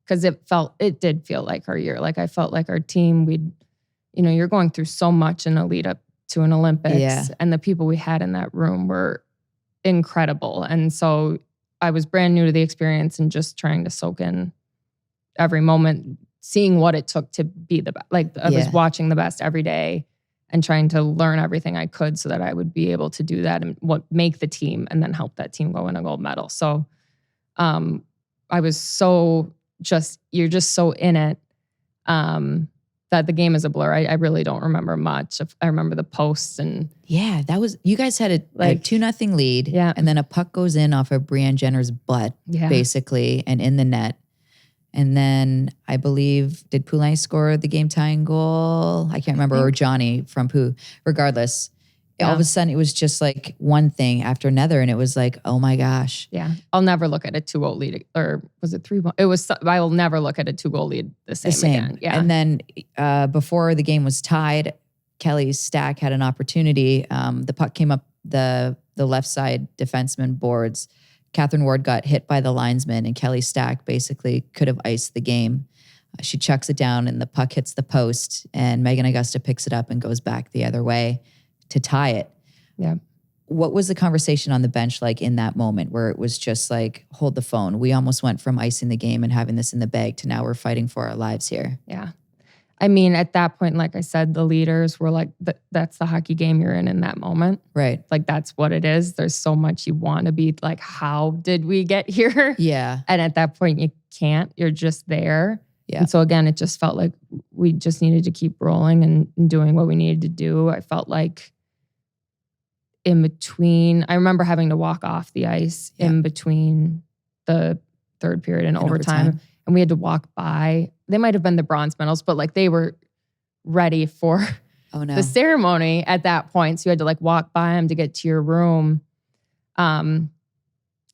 because it did feel like our year. Like I felt like our team, you're going through so much in a lead up to an Olympics, and the people we had in that room were incredible. And so I was brand new to the experience and just trying to soak in every moment seeing what it took to be the best. Like I was watching the best every day and trying to learn everything I could so that I would be able to do that and make the team and then help that team go win a gold medal. So I was you're just so in it that the game is a blur. I really don't remember much. I remember the posts and you guys had a 2-0 lead, and then a puck goes in off of Brianne Jenner's butt, basically, and in the net. And then I believe, did Poulin score the game tying goal? I can't remember, or Johnny from Pooh. Regardless, all of a sudden it was just like one thing after another, and it was like, oh my gosh. Yeah, I'll never look at a 2-0 lead, or was it 3-1? It was. I will never look at a 2-goal lead the same again. Yeah, and then before the game was tied, Kelly Stack had an opportunity. The puck came up the left side defenseman boards. Catherine Ward got hit by the linesman, and Kelly Stack basically could have iced the game. She chucks it down, and the puck hits the post, and Megan Augusta picks it up and goes back the other way to tie it. Yeah. What was the conversation on the bench like in that moment where it was just like, hold the phone? We almost went from icing the game and having this in the bag to now we're fighting for our lives here. Yeah. I mean, at that point, like I said, the leaders were like, that's the hockey game you're in that moment. Right. Like, that's what it is. There's so much you want to be like, how did we get here? Yeah. And at that point, you can't. You're just there. Yeah. And so again, it just felt like we just needed to keep rolling and doing what we needed to do. I felt like in between, I remember having to walk off the ice in between the third period and overtime. And we had to walk by. They might have been the bronze medals, but like they were ready for the ceremony at that point. So you had to like walk by them to get to your room. And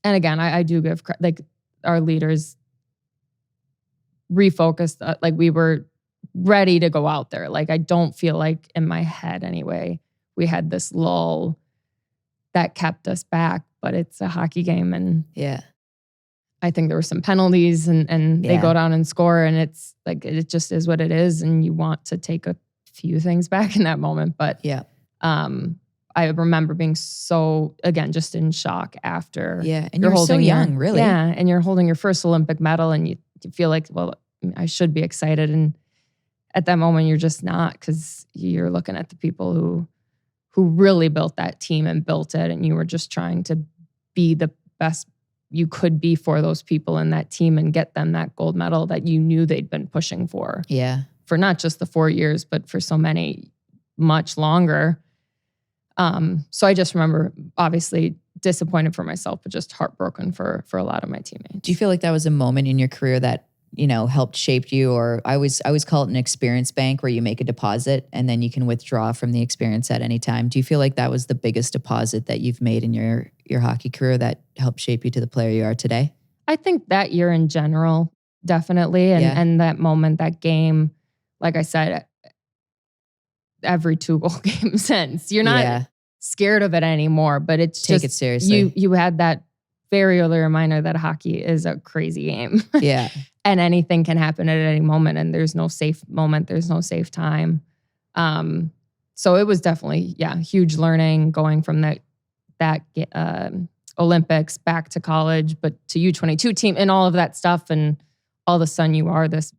again, I do give like our leaders refocused. Like we were ready to go out there. Like I don't feel like in my head anyway, we had this lull that kept us back, but it's a hockey game. And I think there were some penalties and they go down and score, and it's like, it just is what it is. And you want to take a few things back in that moment. But I remember being so, again, just in shock after. Yeah. And you're so young, really. Yeah. And you're holding your first Olympic medal and you feel like, well, I should be excited. And at that moment, you're just not, because you're looking at the people who really built that team and built it. And you were just trying to be the best you could be for those people in that team and get them that gold medal that you knew they'd been pushing for. Yeah. For not just the 4 years, but for so many, much longer. So I just remember obviously disappointed for myself, but just heartbroken for a lot of my teammates. Do you feel like that was a moment in your career that, you know, helped shape you? Or I always call it an experience bank, where you make a deposit and then you can withdraw from the experience at any time. Do you feel like that was the biggest deposit that you've made in your hockey career that helped shape you to the player you are today? I think that year in general, definitely. And that moment, that game, like I said, every 2-goal game since. You're not scared of it anymore, but it's Take it seriously. You had that very early reminder that hockey is a crazy game. Yeah. And anything can happen at any moment, and there's no safe moment. There's no safe time. So it was definitely, huge learning going from that Olympics back to college, but to U22 team and all of that stuff. And all of a sudden you are this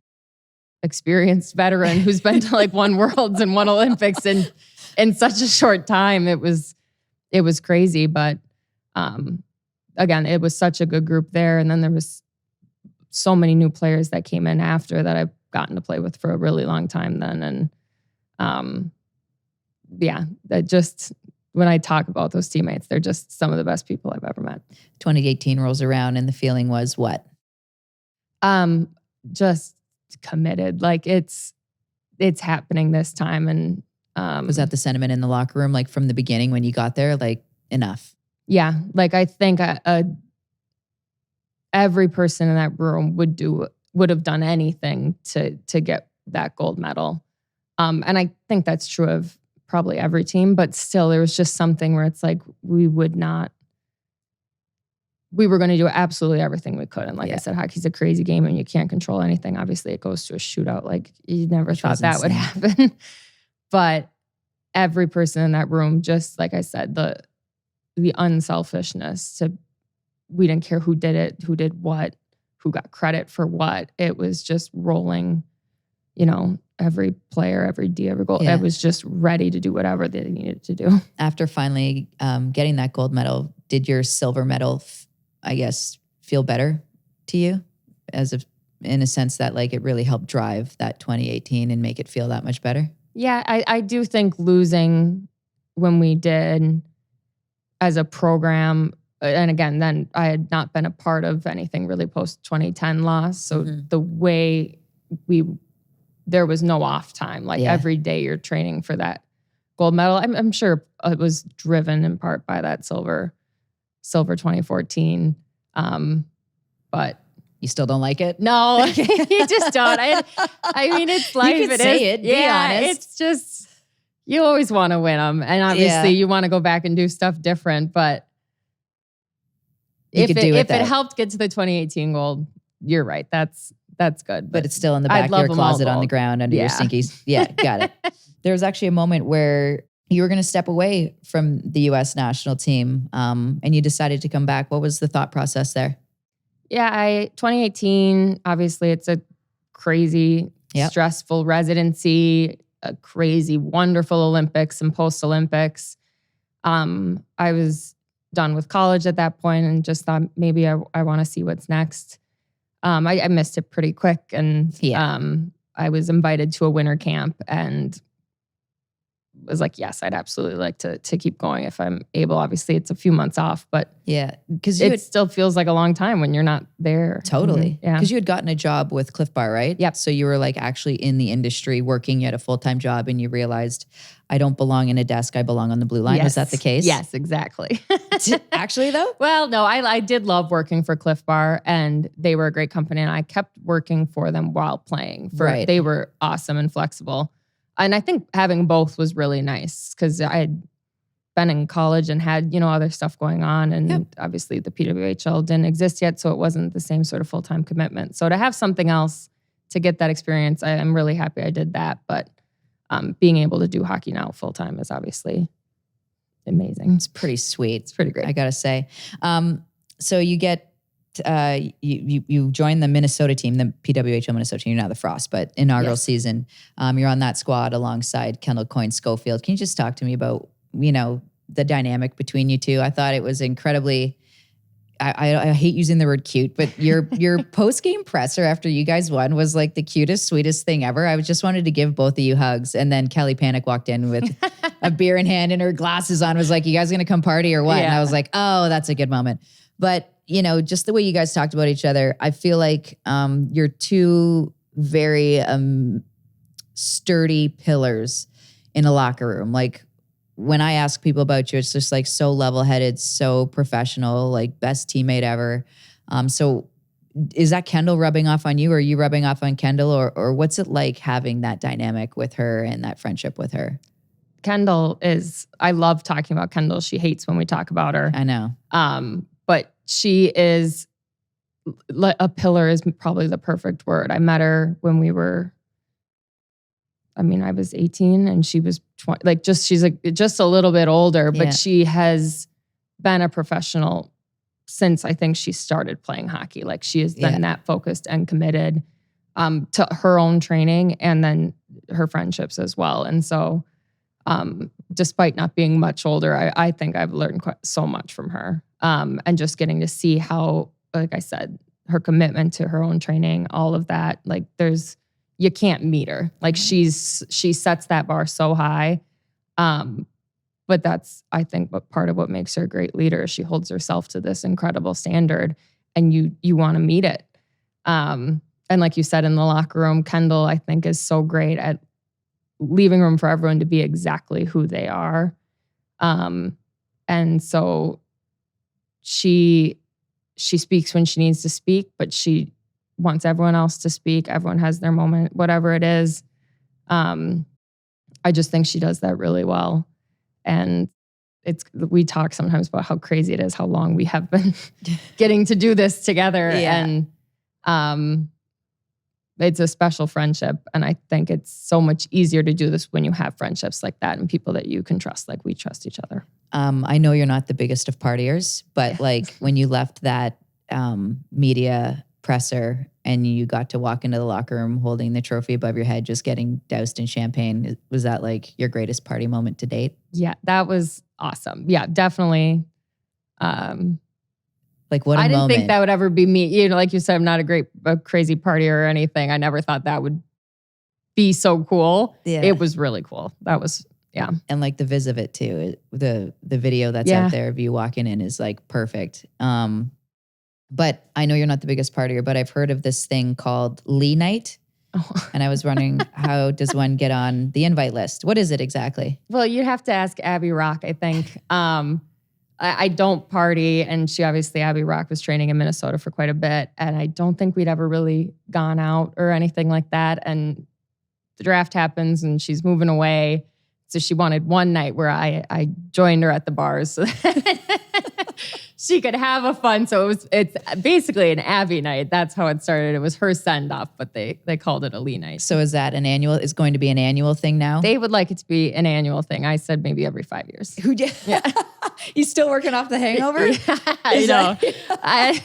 experienced veteran who's been to like one Worlds and one Olympics in such a short time. It was crazy, but again, it was such a good group there. And then there was so many new players that came in after that I've gotten to play with for a really long time then. And that just, when I talk about those teammates, they're just some of the best people I've ever met. 2018 rolls around and the feeling was what? Just committed. Like it's happening this time. And was that the sentiment in the locker room, like from the beginning when you got there, like enough? Yeah. Like I think every person in that room would have done anything to get that gold medal. And I think that's true of probably every team, but still there was just something where it's like we were going to do absolutely everything we could. And like I said, hockey's a crazy game and you can't control anything. Obviously it goes to a shootout. Like you never thought that would happen. But every person in that room, just like I said, the unselfishness we didn't care who did it, who did what, who got credit for what. It was just rolling every player, every D, every goal. I was just ready to do whatever they needed to do. After finally getting that gold medal, did your silver medal, I guess, feel better to you in a sense that like it really helped drive that 2018 and make it feel that much better? Yeah, I do think losing when we did as a program, and again, then I had not been a part of anything really post 2010 loss. So the way there was no off time. Like every day you're training for that gold medal. I'm sure it was driven in part by that silver 2014. But you still don't like it? No, you just don't. I mean, it's life. You can say it. Be honest. It's just, you always want to win them. And obviously you want to go back and do stuff different. But if it helped get to the 2018 gold, you're right. That's good. But it's still in the back of your closet on the ground under your sinkies. Yeah, got it. There was actually a moment where you were going to step away from the U.S. national team and you decided to come back. What was the thought process there? Yeah, 2018, obviously it's a crazy, stressful residency, a crazy, wonderful Olympics and post-Olympics. I was done with college at that point and just thought maybe I want to see what's next. I missed it pretty quick and I was invited to a winter camp and was like, yes, I'd absolutely like to keep going if I'm able. Obviously, it's a few months off, but because it still feels like a long time when you're not there. Totally. Mm-hmm. Yeah. Because you had gotten a job with Cliff Bar, right? Yep. So you were like actually in the industry working, you had a full-time job and you realized, I don't belong in a desk, I belong on the blue line. Yes. Was that the case? Yes, exactly. Actually though? Well, no, I did love working for Cliff Bar and they were a great company and I kept working for them while playing. They were awesome and flexible. And I think having both was really nice because I had been in college and had, other stuff going on. And obviously the PWHL didn't exist yet. So it wasn't the same sort of full-time commitment. So to have something else to get that experience, I'm really happy I did that. But being able to do hockey now full-time is obviously amazing. It's pretty sweet. It's pretty great. I got to say. So you get, you join the Minnesota team, the PWHL Minnesota team. You're now the Frost, but inaugural season. You're on that squad alongside Kendall Coyne-Schofield. Can you just talk to me about, the dynamic between you two? I thought it was incredibly, I hate using the word cute, but your post-game presser after you guys won was like the cutest, sweetest thing ever. I just wanted to give both of you hugs. And then Kelly Panic walked in with a beer in hand and her glasses on, was like, you guys gonna come party or what? Yeah. And I was like, oh, that's a good moment. But just the way you guys talked about each other, I feel like you're two very sturdy pillars in a locker room. Like when I ask people about you, it's just like so level-headed, so professional, like best teammate ever. So is that Kendall rubbing off on you or are you rubbing off on Kendall or what's it like having that dynamic with her and that friendship with her? Kendall I love talking about Kendall. She hates when we talk about her. I know. But she is a pillar is probably the perfect word. I met her when I was 18 and she was 20, she's just a little bit older, but she has been a professional since I think she started playing hockey. Like she has been that focused and committed to her own training and then her friendships as well. And so despite not being much older, I think I've learned so much from her. And just getting to see how, like I said, her commitment to her own training, all of that, you can't meet her. Like she sets that bar so high. But that's, I think, part of what makes her a great leader. She holds herself to this incredible standard and you want to meet it. And like you said, in the locker room, Kendall, I think, is so great at leaving room for everyone to be exactly who they are. And so she speaks when she needs to speak, but she wants everyone else to speak. Everyone has their moment, whatever it is. I just think she does that really well. And we talk sometimes about how crazy it is, how long we have been getting to do this together. Yeah. And it's a special friendship. And I think it's so much easier to do this when you have friendships like that and people that you can trust, like we trust each other. I know you're not the biggest of partiers, but when you left that media presser and you got to walk into the locker room holding the trophy above your head, just getting doused in champagne. Was that like your greatest party moment to date? Yeah, that was awesome. Yeah, definitely. Like what a I didn't moment. think that would ever be me. You know, like you said, I'm not a crazy partier or anything. I never thought that would be so cool. Yeah. It was really cool. That was, yeah. And like the viz of it too. The video that's Yeah. out there of you walking in is like perfect. But I know you're not the biggest partier, but I've heard of this thing called Lee Night. Oh. And I was wondering, how does one get on the invite list? What is it exactly? Well, you have to ask Abby Rock, I think. I don't party, and Abby Rock was training in Minnesota for quite a bit, and I don't think we'd ever really gone out or anything like that. And the draft happens, and she's moving away, so she wanted one night where I joined her at the bars, so she could have a fun. So it's basically an Abby night. That's how it started. It was her send off, but they called it a Lee night. So is that is going to be an annual thing now? They would like it to be an annual thing. I said maybe every 5 years. Who did? Yeah. You still working off the hangover? I know.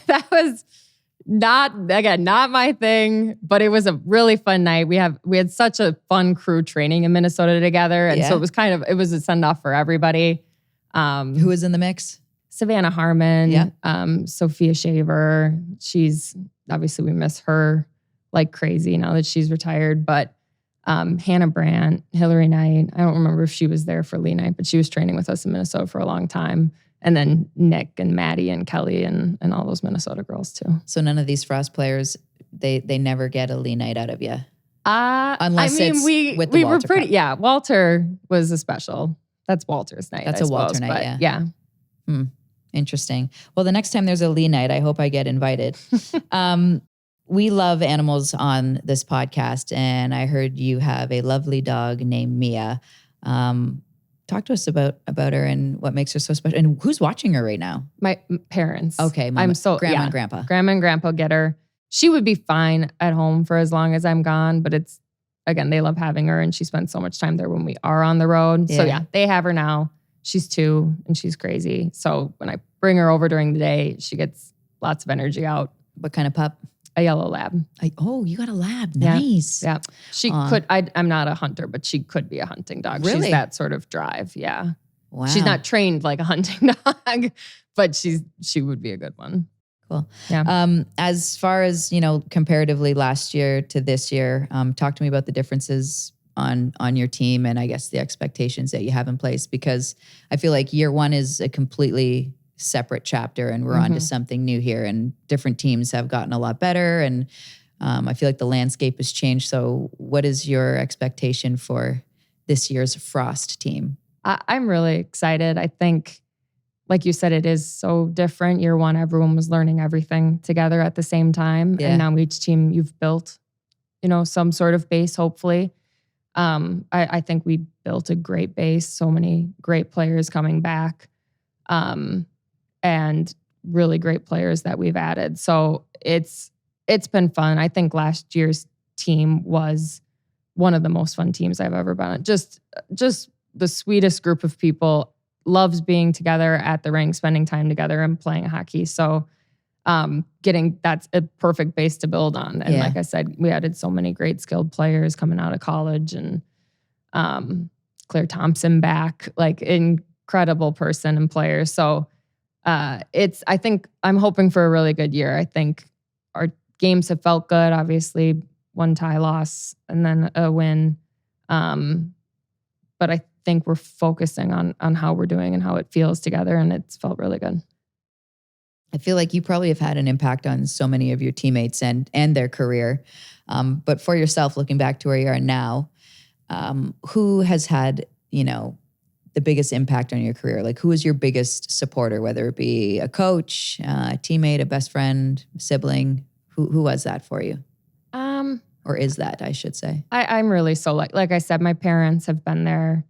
That was not my thing, but it was a really fun night. We had such a fun crew training in Minnesota together. And so it was a send off for everybody. Who was in the mix? Savannah Harmon, Sophia Shaver. Obviously we miss her like crazy now that she's retired, but Hannah Brandt, Hillary Knight. I don't remember if she was there for Lee Night, but she was training with us in Minnesota for a long time. And then Nick and Maddie and Kelly and all those Minnesota girls too. So none of these Frost players, they never get a Lee Night out of you? Unless we were pretty, Cup. Walter was a special. That's Walter's night. That's a Walter night, yeah. Interesting. Well, the next time there's a Lee Night, I hope I get invited. We love animals on this podcast, and I heard you have a lovely dog named Mia. Talk to us about her and what makes her so special, and who's watching her right now. My parents. Okay, Grandma and grandpa. Grandma and grandpa get her. She would be fine at home for as long as I'm gone, but they love having her, and she spends so much time there when we are on the road. Yeah. So they have her now. She's 2 and she's crazy. So when I bring her over during the day, she gets lots of energy out. What kind of pup? A yellow lab. You got a lab. Nice. Yeah. She could, I'm not a hunter, but she could be a hunting dog. Really? She's that sort of drive. Yeah. Wow. She's not trained like a hunting dog, but she would be a good one. Cool. Yeah. As far as, comparatively last year to this year, talk to me about the differences on your team and I guess the expectations that you have in place, because I feel like year one is a completely separate chapter and we're on to something new here, and different teams have gotten a lot better, and I feel like the landscape has changed. So what is your expectation for this year's Frost team? I'm really excited. I think, like you said, it is so different. Year one, everyone was learning everything together at the same time. Yeah. And now each team you've built, some sort of base, hopefully. I think we built a great base, so many great players coming back, and really great players that we've added. So it's been fun. I think last year's team was one of the most fun teams I've ever been on. Just the sweetest group of people, loves being together at the rink, spending time together and playing hockey. So that's a perfect base to build on. And like I said, we added so many great skilled players coming out of college, and Claire Thompson back, like incredible person and player. So I think I'm hoping for a really good year. I think our games have felt good. Obviously, one tie loss and then a win. But I think we're focusing on how we're doing and how it feels together, and it's felt really good. I feel like you probably have had an impact on so many of your teammates and their career. But for yourself, looking back to where you are now, who has had, the biggest impact on your career? Like, who is your biggest supporter, whether it be a coach, a teammate, a best friend, a sibling? Who was that for you? Or is that, I should say? I'm really so like I said, my parents have been there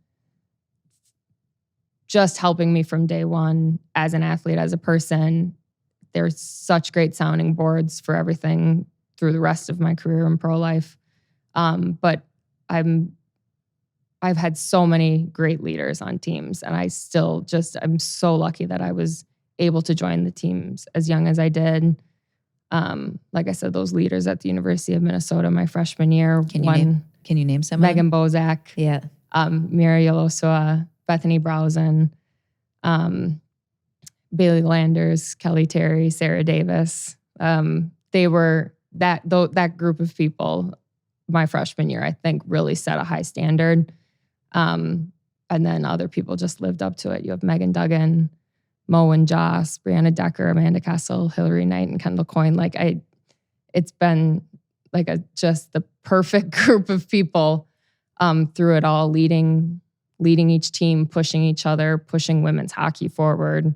just helping me from day one as an athlete, as a person. They're such great sounding boards for everything through the rest of my career in pro life. But I've had so many great leaders on teams, and I'm so lucky that I was able to join the teams as young as I did. Like I said, those leaders at the University of Minnesota my freshman year. Can you name some Megan of them? Bozak, Yeah. Muriel Osua, Bethany Browsen, Bailey Landers, Kelly Terry, Sarah Davis. They were that group of people my freshman year, I think, really set a high standard. And then other people just lived up to it. You have Megan Duggan, Mo and Joss, Brianna Decker, Amanda Kessel, Hillary Knight, and Kendall Coyne. It's been like just the perfect group of people through it all, leading each team, pushing each other, pushing women's hockey forward.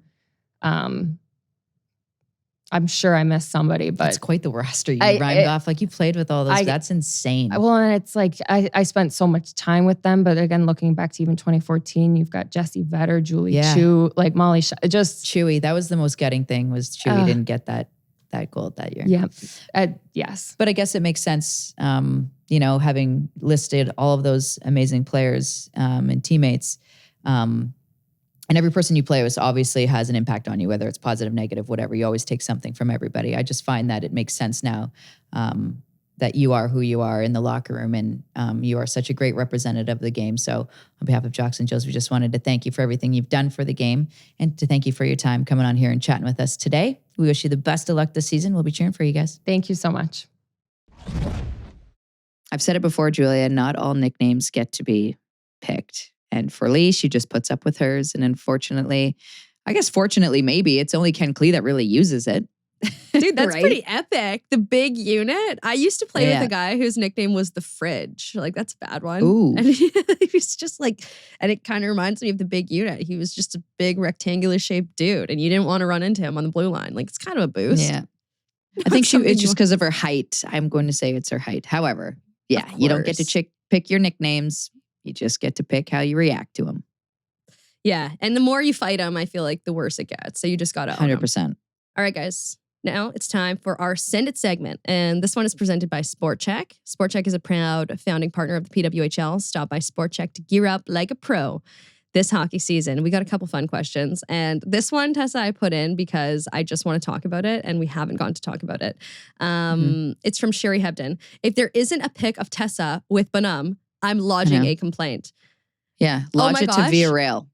I'm sure I missed somebody, but that's quite the roster you rhymed off. Like you played with all those. That's insane. Well, and it's like I spent so much time with them, but again, looking back to even 2014, you've got Jessie Vetter, Julie Chu, like Molly, just Chewy. That was the most gutting thing was Chewy didn't get that gold that year. Yeah, yes. But I guess it makes sense, having listed all of those amazing players and teammates. And every person you play with obviously has an impact on you, whether it's positive, negative, whatever. You always take something from everybody. I just find that it makes sense now that you are who you are in the locker room, and you are such a great representative of the game. So on behalf of Jocks and Jills, we just wanted to thank you for everything you've done for the game and to thank you for your time coming on here and chatting with us today. We wish you the best of luck this season. We'll be cheering for you guys. Thank you so much. I've said it before, Julia, not all nicknames get to be picked. And for Lee, she just puts up with hers. And unfortunately, fortunately, maybe it's only Ken Klee that really uses it. Dude, that's right? pretty epic. The big unit. I used to play with a guy whose nickname was the Fridge. Like, that's a bad one. Ooh. And he was just like, and it kind of reminds me of the big unit. He was just a big rectangular shaped dude, and you didn't want to run into him on the blue line. Like, it's kind of a boost. Yeah. I think it's just because of her height. I'm going to say it's her height. However, yeah, you don't get to pick your nicknames. You just get to pick how you react to them. Yeah. And the more you fight them, I feel like the worse it gets. So you just got to own 100%. All right, guys. Now it's time for our Send It segment. And this one is presented by SportChek. SportChek is a proud founding partner of the PWHL. Stop by SportChek to gear up like a pro this hockey season. We got a couple fun questions. And this one, Tessa, I put in because I just want to talk about it and we haven't gotten to talk about it. It's from Sherry Hebden. If there isn't a pic of Tessa with Bonhomme, I'm lodging a complaint. Yeah, lodge it to Via Rail.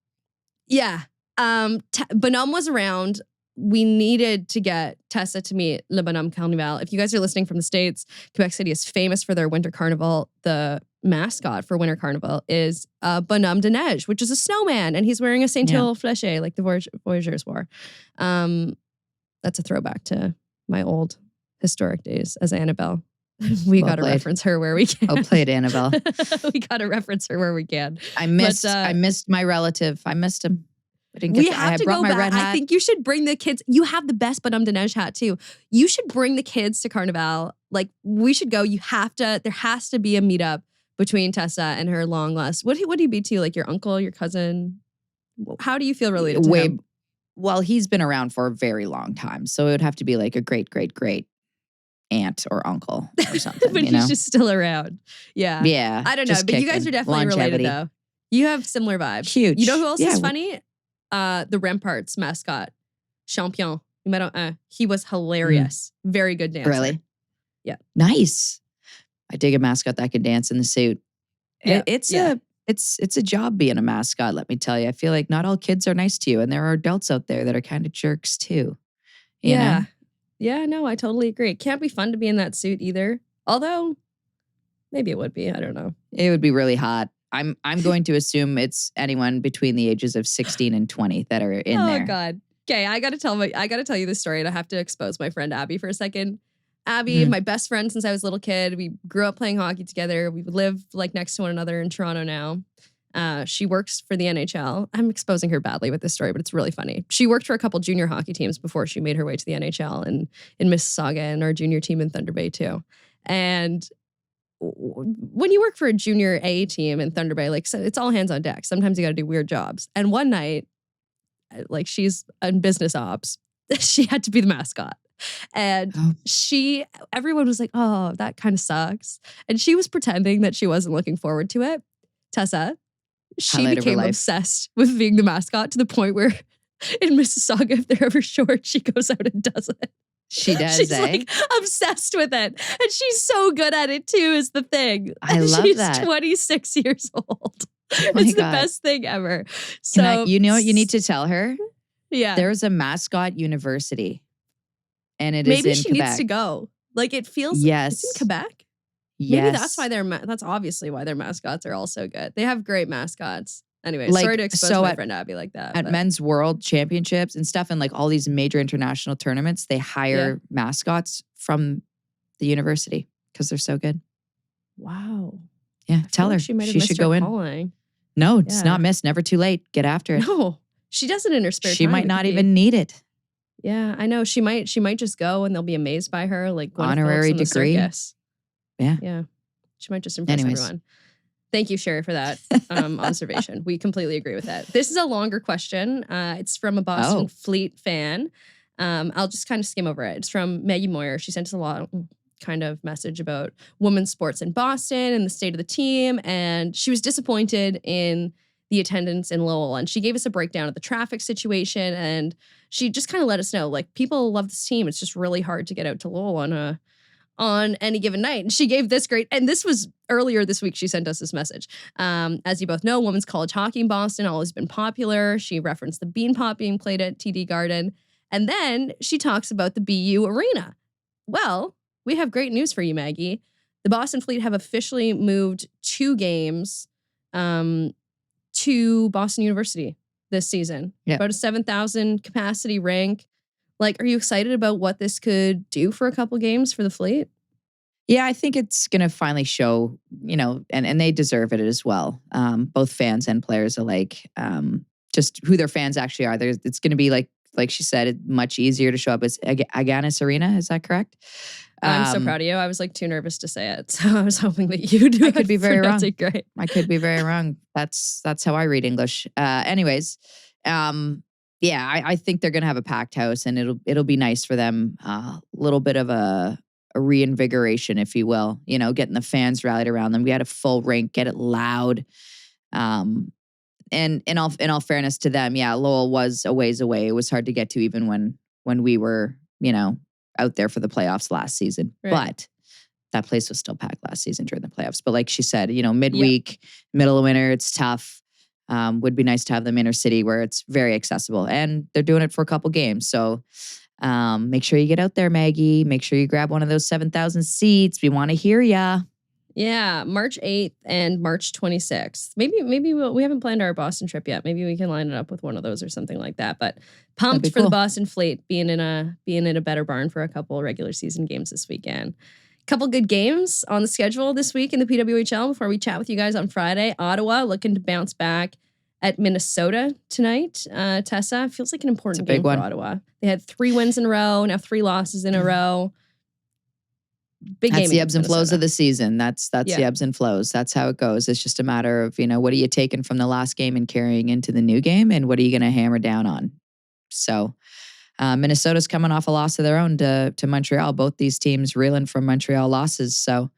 Yeah. Bonhomme was around. We needed to get Tessa to meet Le Bonhomme Carnival. If you guys are listening from the States, Quebec City is famous for their Winter Carnival. The mascot for Winter Carnival is Bonhomme de Neige, which is a snowman, and he's wearing a Saint Hill fléché like the Voyageurs wore. That's a throwback to my old historic days as Annabelle. We got to reference her where we can. Oh, played Annabelle. We got to reference her where we can. I missed my relative. I missed him. I didn't get we have to go back. I think you should bring the kids. You have the best Bonhomme de Neige hat too. You should bring the kids to Carnival. Like, we should go. You have to. There has to be a meetup between Tessa and her long lost. What would he be to you? Like your uncle, your cousin? How do you feel related to him? Well, he's been around for a very long time, so it would have to be like a great aunt or uncle or something. But he's just still around. Yeah. Yeah. I don't know. But you guys are definitely related though. You have similar vibes. Huge. You know who else is funny? The Remparts mascot, Champion. He was hilarious. Very good dancer. Really? Yeah. Nice. I dig a mascot that can dance in the suit. Yeah. It's a job being a mascot, let me tell you. I feel like not all kids are nice to you, and there are adults out there that are kind of jerks too. You know? Yeah, no, I totally agree. It can't be fun to be in that suit either. Although, maybe it would be. I don't know. It would be really hot. I'm going to assume it's anyone between the ages of 16 and 20 that are in there. Oh God. Okay, I gotta tell you this story, and I have to expose my friend Abby for a second. Abby, my best friend since I was a little kid. We grew up playing hockey together. We live like next to one another in Toronto now. She works for the NHL. I'm exposing her badly with this story, but it's really funny. She worked for a couple junior hockey teams before she made her way to the NHL, and in Mississauga, and our junior team in Thunder Bay too. And when you work for a junior A team in Thunder Bay, like, so it's all hands on deck. Sometimes you got to do weird jobs. And one night, like, she's in business ops, she had to be the mascot. And everyone was like, oh, that kind of sucks. And she was pretending that she wasn't looking forward to it. Tessa, she became obsessed with being the mascot to the point where in Mississauga, if they're ever short, she goes out and does it. She does, She's eh? like obsessed with it. And she's so good at it too, is the thing. I love she's that. 26 years old. Oh my It's the God. best thing ever. So you know what you need to tell her? Yeah. There's a mascot university. And it is Maybe in she Quebec. needs to go. Like it feels Yes. it's in Quebec. Yes. Maybe that's why that's obviously why their mascots are all so good. They have great mascots. Anyway, Like, sorry to expose so my at- friend Abby like that. At but- men's world championships and stuff and like all these major international tournaments, they hire mascots from the university because they're so good. Wow. Yeah, I tell feel her like she might have she missed should her go in. calling. No, it's Yeah. not missed. Never too late. Get after it. No, she does it in her spare time. She might It not could be- even need it. Yeah, I know. She might just go and they'll be amazed by her, like Gwyneth Honorary Phillips in the degree. circus. Yeah. Yeah. She might just impress Anyways. everyone. Thank you, Sherry, for that observation. We completely agree with that. This is a longer question. It's from a Boston Fleet fan. I'll just kind of skim over it. It's from Maggie Moyer. She sent us a lot kind of message about women's sports in Boston and the state of the team. And she was disappointed in the attendance in Lowell. And she gave us a breakdown of the traffic situation. And she just kind of let us know, like, people love this team. It's just really hard to get out to Lowell on any given night. And she gave this great, and this was earlier this week, she sent us this message. As you both know, women's college hockey in Boston always been popular. She referenced the Beanpot being played at TD Garden. And then she talks about the BU Arena. Well, we have great news for you, Maggie. The Boston Fleet have officially moved 2 games to Boston University this season. Yeah. About a 7,000 capacity rink. Like, are you excited about what this could do for a couple games for the Fleet? Yeah, I think it's going to finally show, and they deserve it as well. Both fans and players alike, just who their fans actually are. It's going to be like she said, much easier to show up as Agganis Arena. Is that correct? I'm so proud of you. I was like too nervous to say it. So I was hoping that you do. I could be very wrong. Great. I could be very wrong. That's how I read English. Anyways, yeah, I think they're gonna have a packed house, and it'll be nice for them. A little bit of a reinvigoration, if you will. Getting the fans rallied around them. We had a full rink, get it loud. And in all fairness to them, yeah, Lowell was a ways away. It was hard to get to even when we were, out there for the playoffs last season. Right. But that place was still packed last season during the playoffs. But like she said, midweek, middle of winter, it's tough. Would be nice to have them inner city where it's very accessible. And they're doing it for a couple games. So make sure you get out there, Maggie. Make sure you grab one of those 7,000 seats. We want to hear ya. Yeah, March 8th and March 26th. Maybe we haven't planned our Boston trip yet. Maybe we can line it up with one of those or something like that. But pumped for the Boston Fleet being in a better barn for a couple regular season games this weekend. Couple good games on the schedule this week in the PWHL before we chat with you guys on Friday. Ottawa looking to bounce back at Minnesota tonight. Tessa, feels like an important game for Ottawa. They had 3 wins in a row, now 3 losses in a row. Big game. That's the ebbs and flows Minnesota. of the season. That's the ebbs and flows. That's how it goes. It's just a matter of, what are you taking from the last game and carrying into the new game, and what are you going to hammer down on? So Minnesota's coming off a loss of their own to Montreal. Both these teams reeling from Montreal losses. So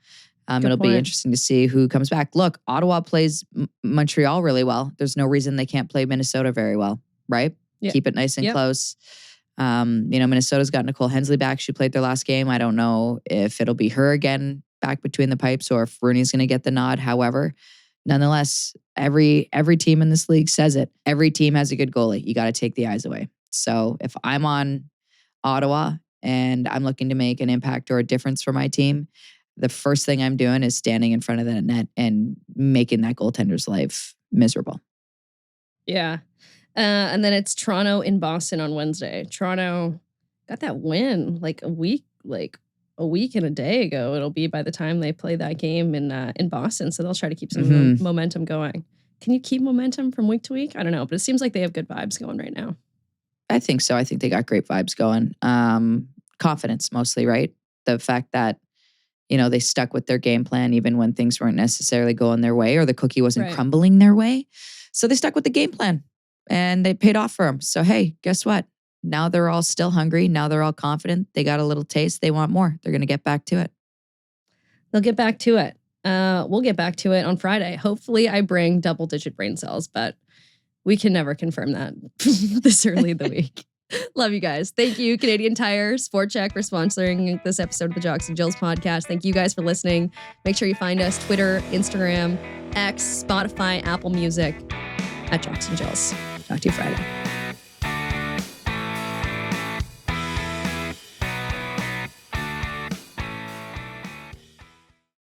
it'll be interesting to see who comes back. Look, Ottawa plays Montreal really well. There's no reason they can't play Minnesota very well, right? Yeah. Keep it nice and close. Minnesota's got Nicole Hensley back. She played their last game. I don't know if it'll be her again back between the pipes or if Rooney's going to get the nod. However, nonetheless, every team in this league says it. Every team has a good goalie. You got to take the eyes away. So if I'm on Ottawa and I'm looking to make an impact or a difference for my team, the first thing I'm doing is standing in front of that net and making that goaltender's life miserable. Yeah. And then it's Toronto in Boston on Wednesday. Toronto got that win like a week and a day ago. It'll be by the time they play that game in Boston. So they'll try to keep some momentum going. Can you keep momentum from week to week? I don't know, but it seems like they have good vibes going right now. I think so. I think they got great vibes going. Confidence mostly, right? The fact that, they stuck with their game plan even when things weren't necessarily going their way or the cookie wasn't crumbling their way. So they stuck with the game plan. And they paid off for them. So, hey, guess what? Now they're all still hungry. Now they're all confident. They got a little taste. They want more. They're going to get back to it. They'll get back to it. We'll get back to it on Friday. Hopefully I bring double-digit brain cells, but we can never confirm that this early in the week. Love you guys. Thank you, Canadian Tire, SportChek, for sponsoring this episode of the Jocks and Jills podcast. Thank you guys for listening. Make sure you find us Twitter, Instagram, X, Spotify, Apple Music at Jocks and Jills. Talk to you Friday.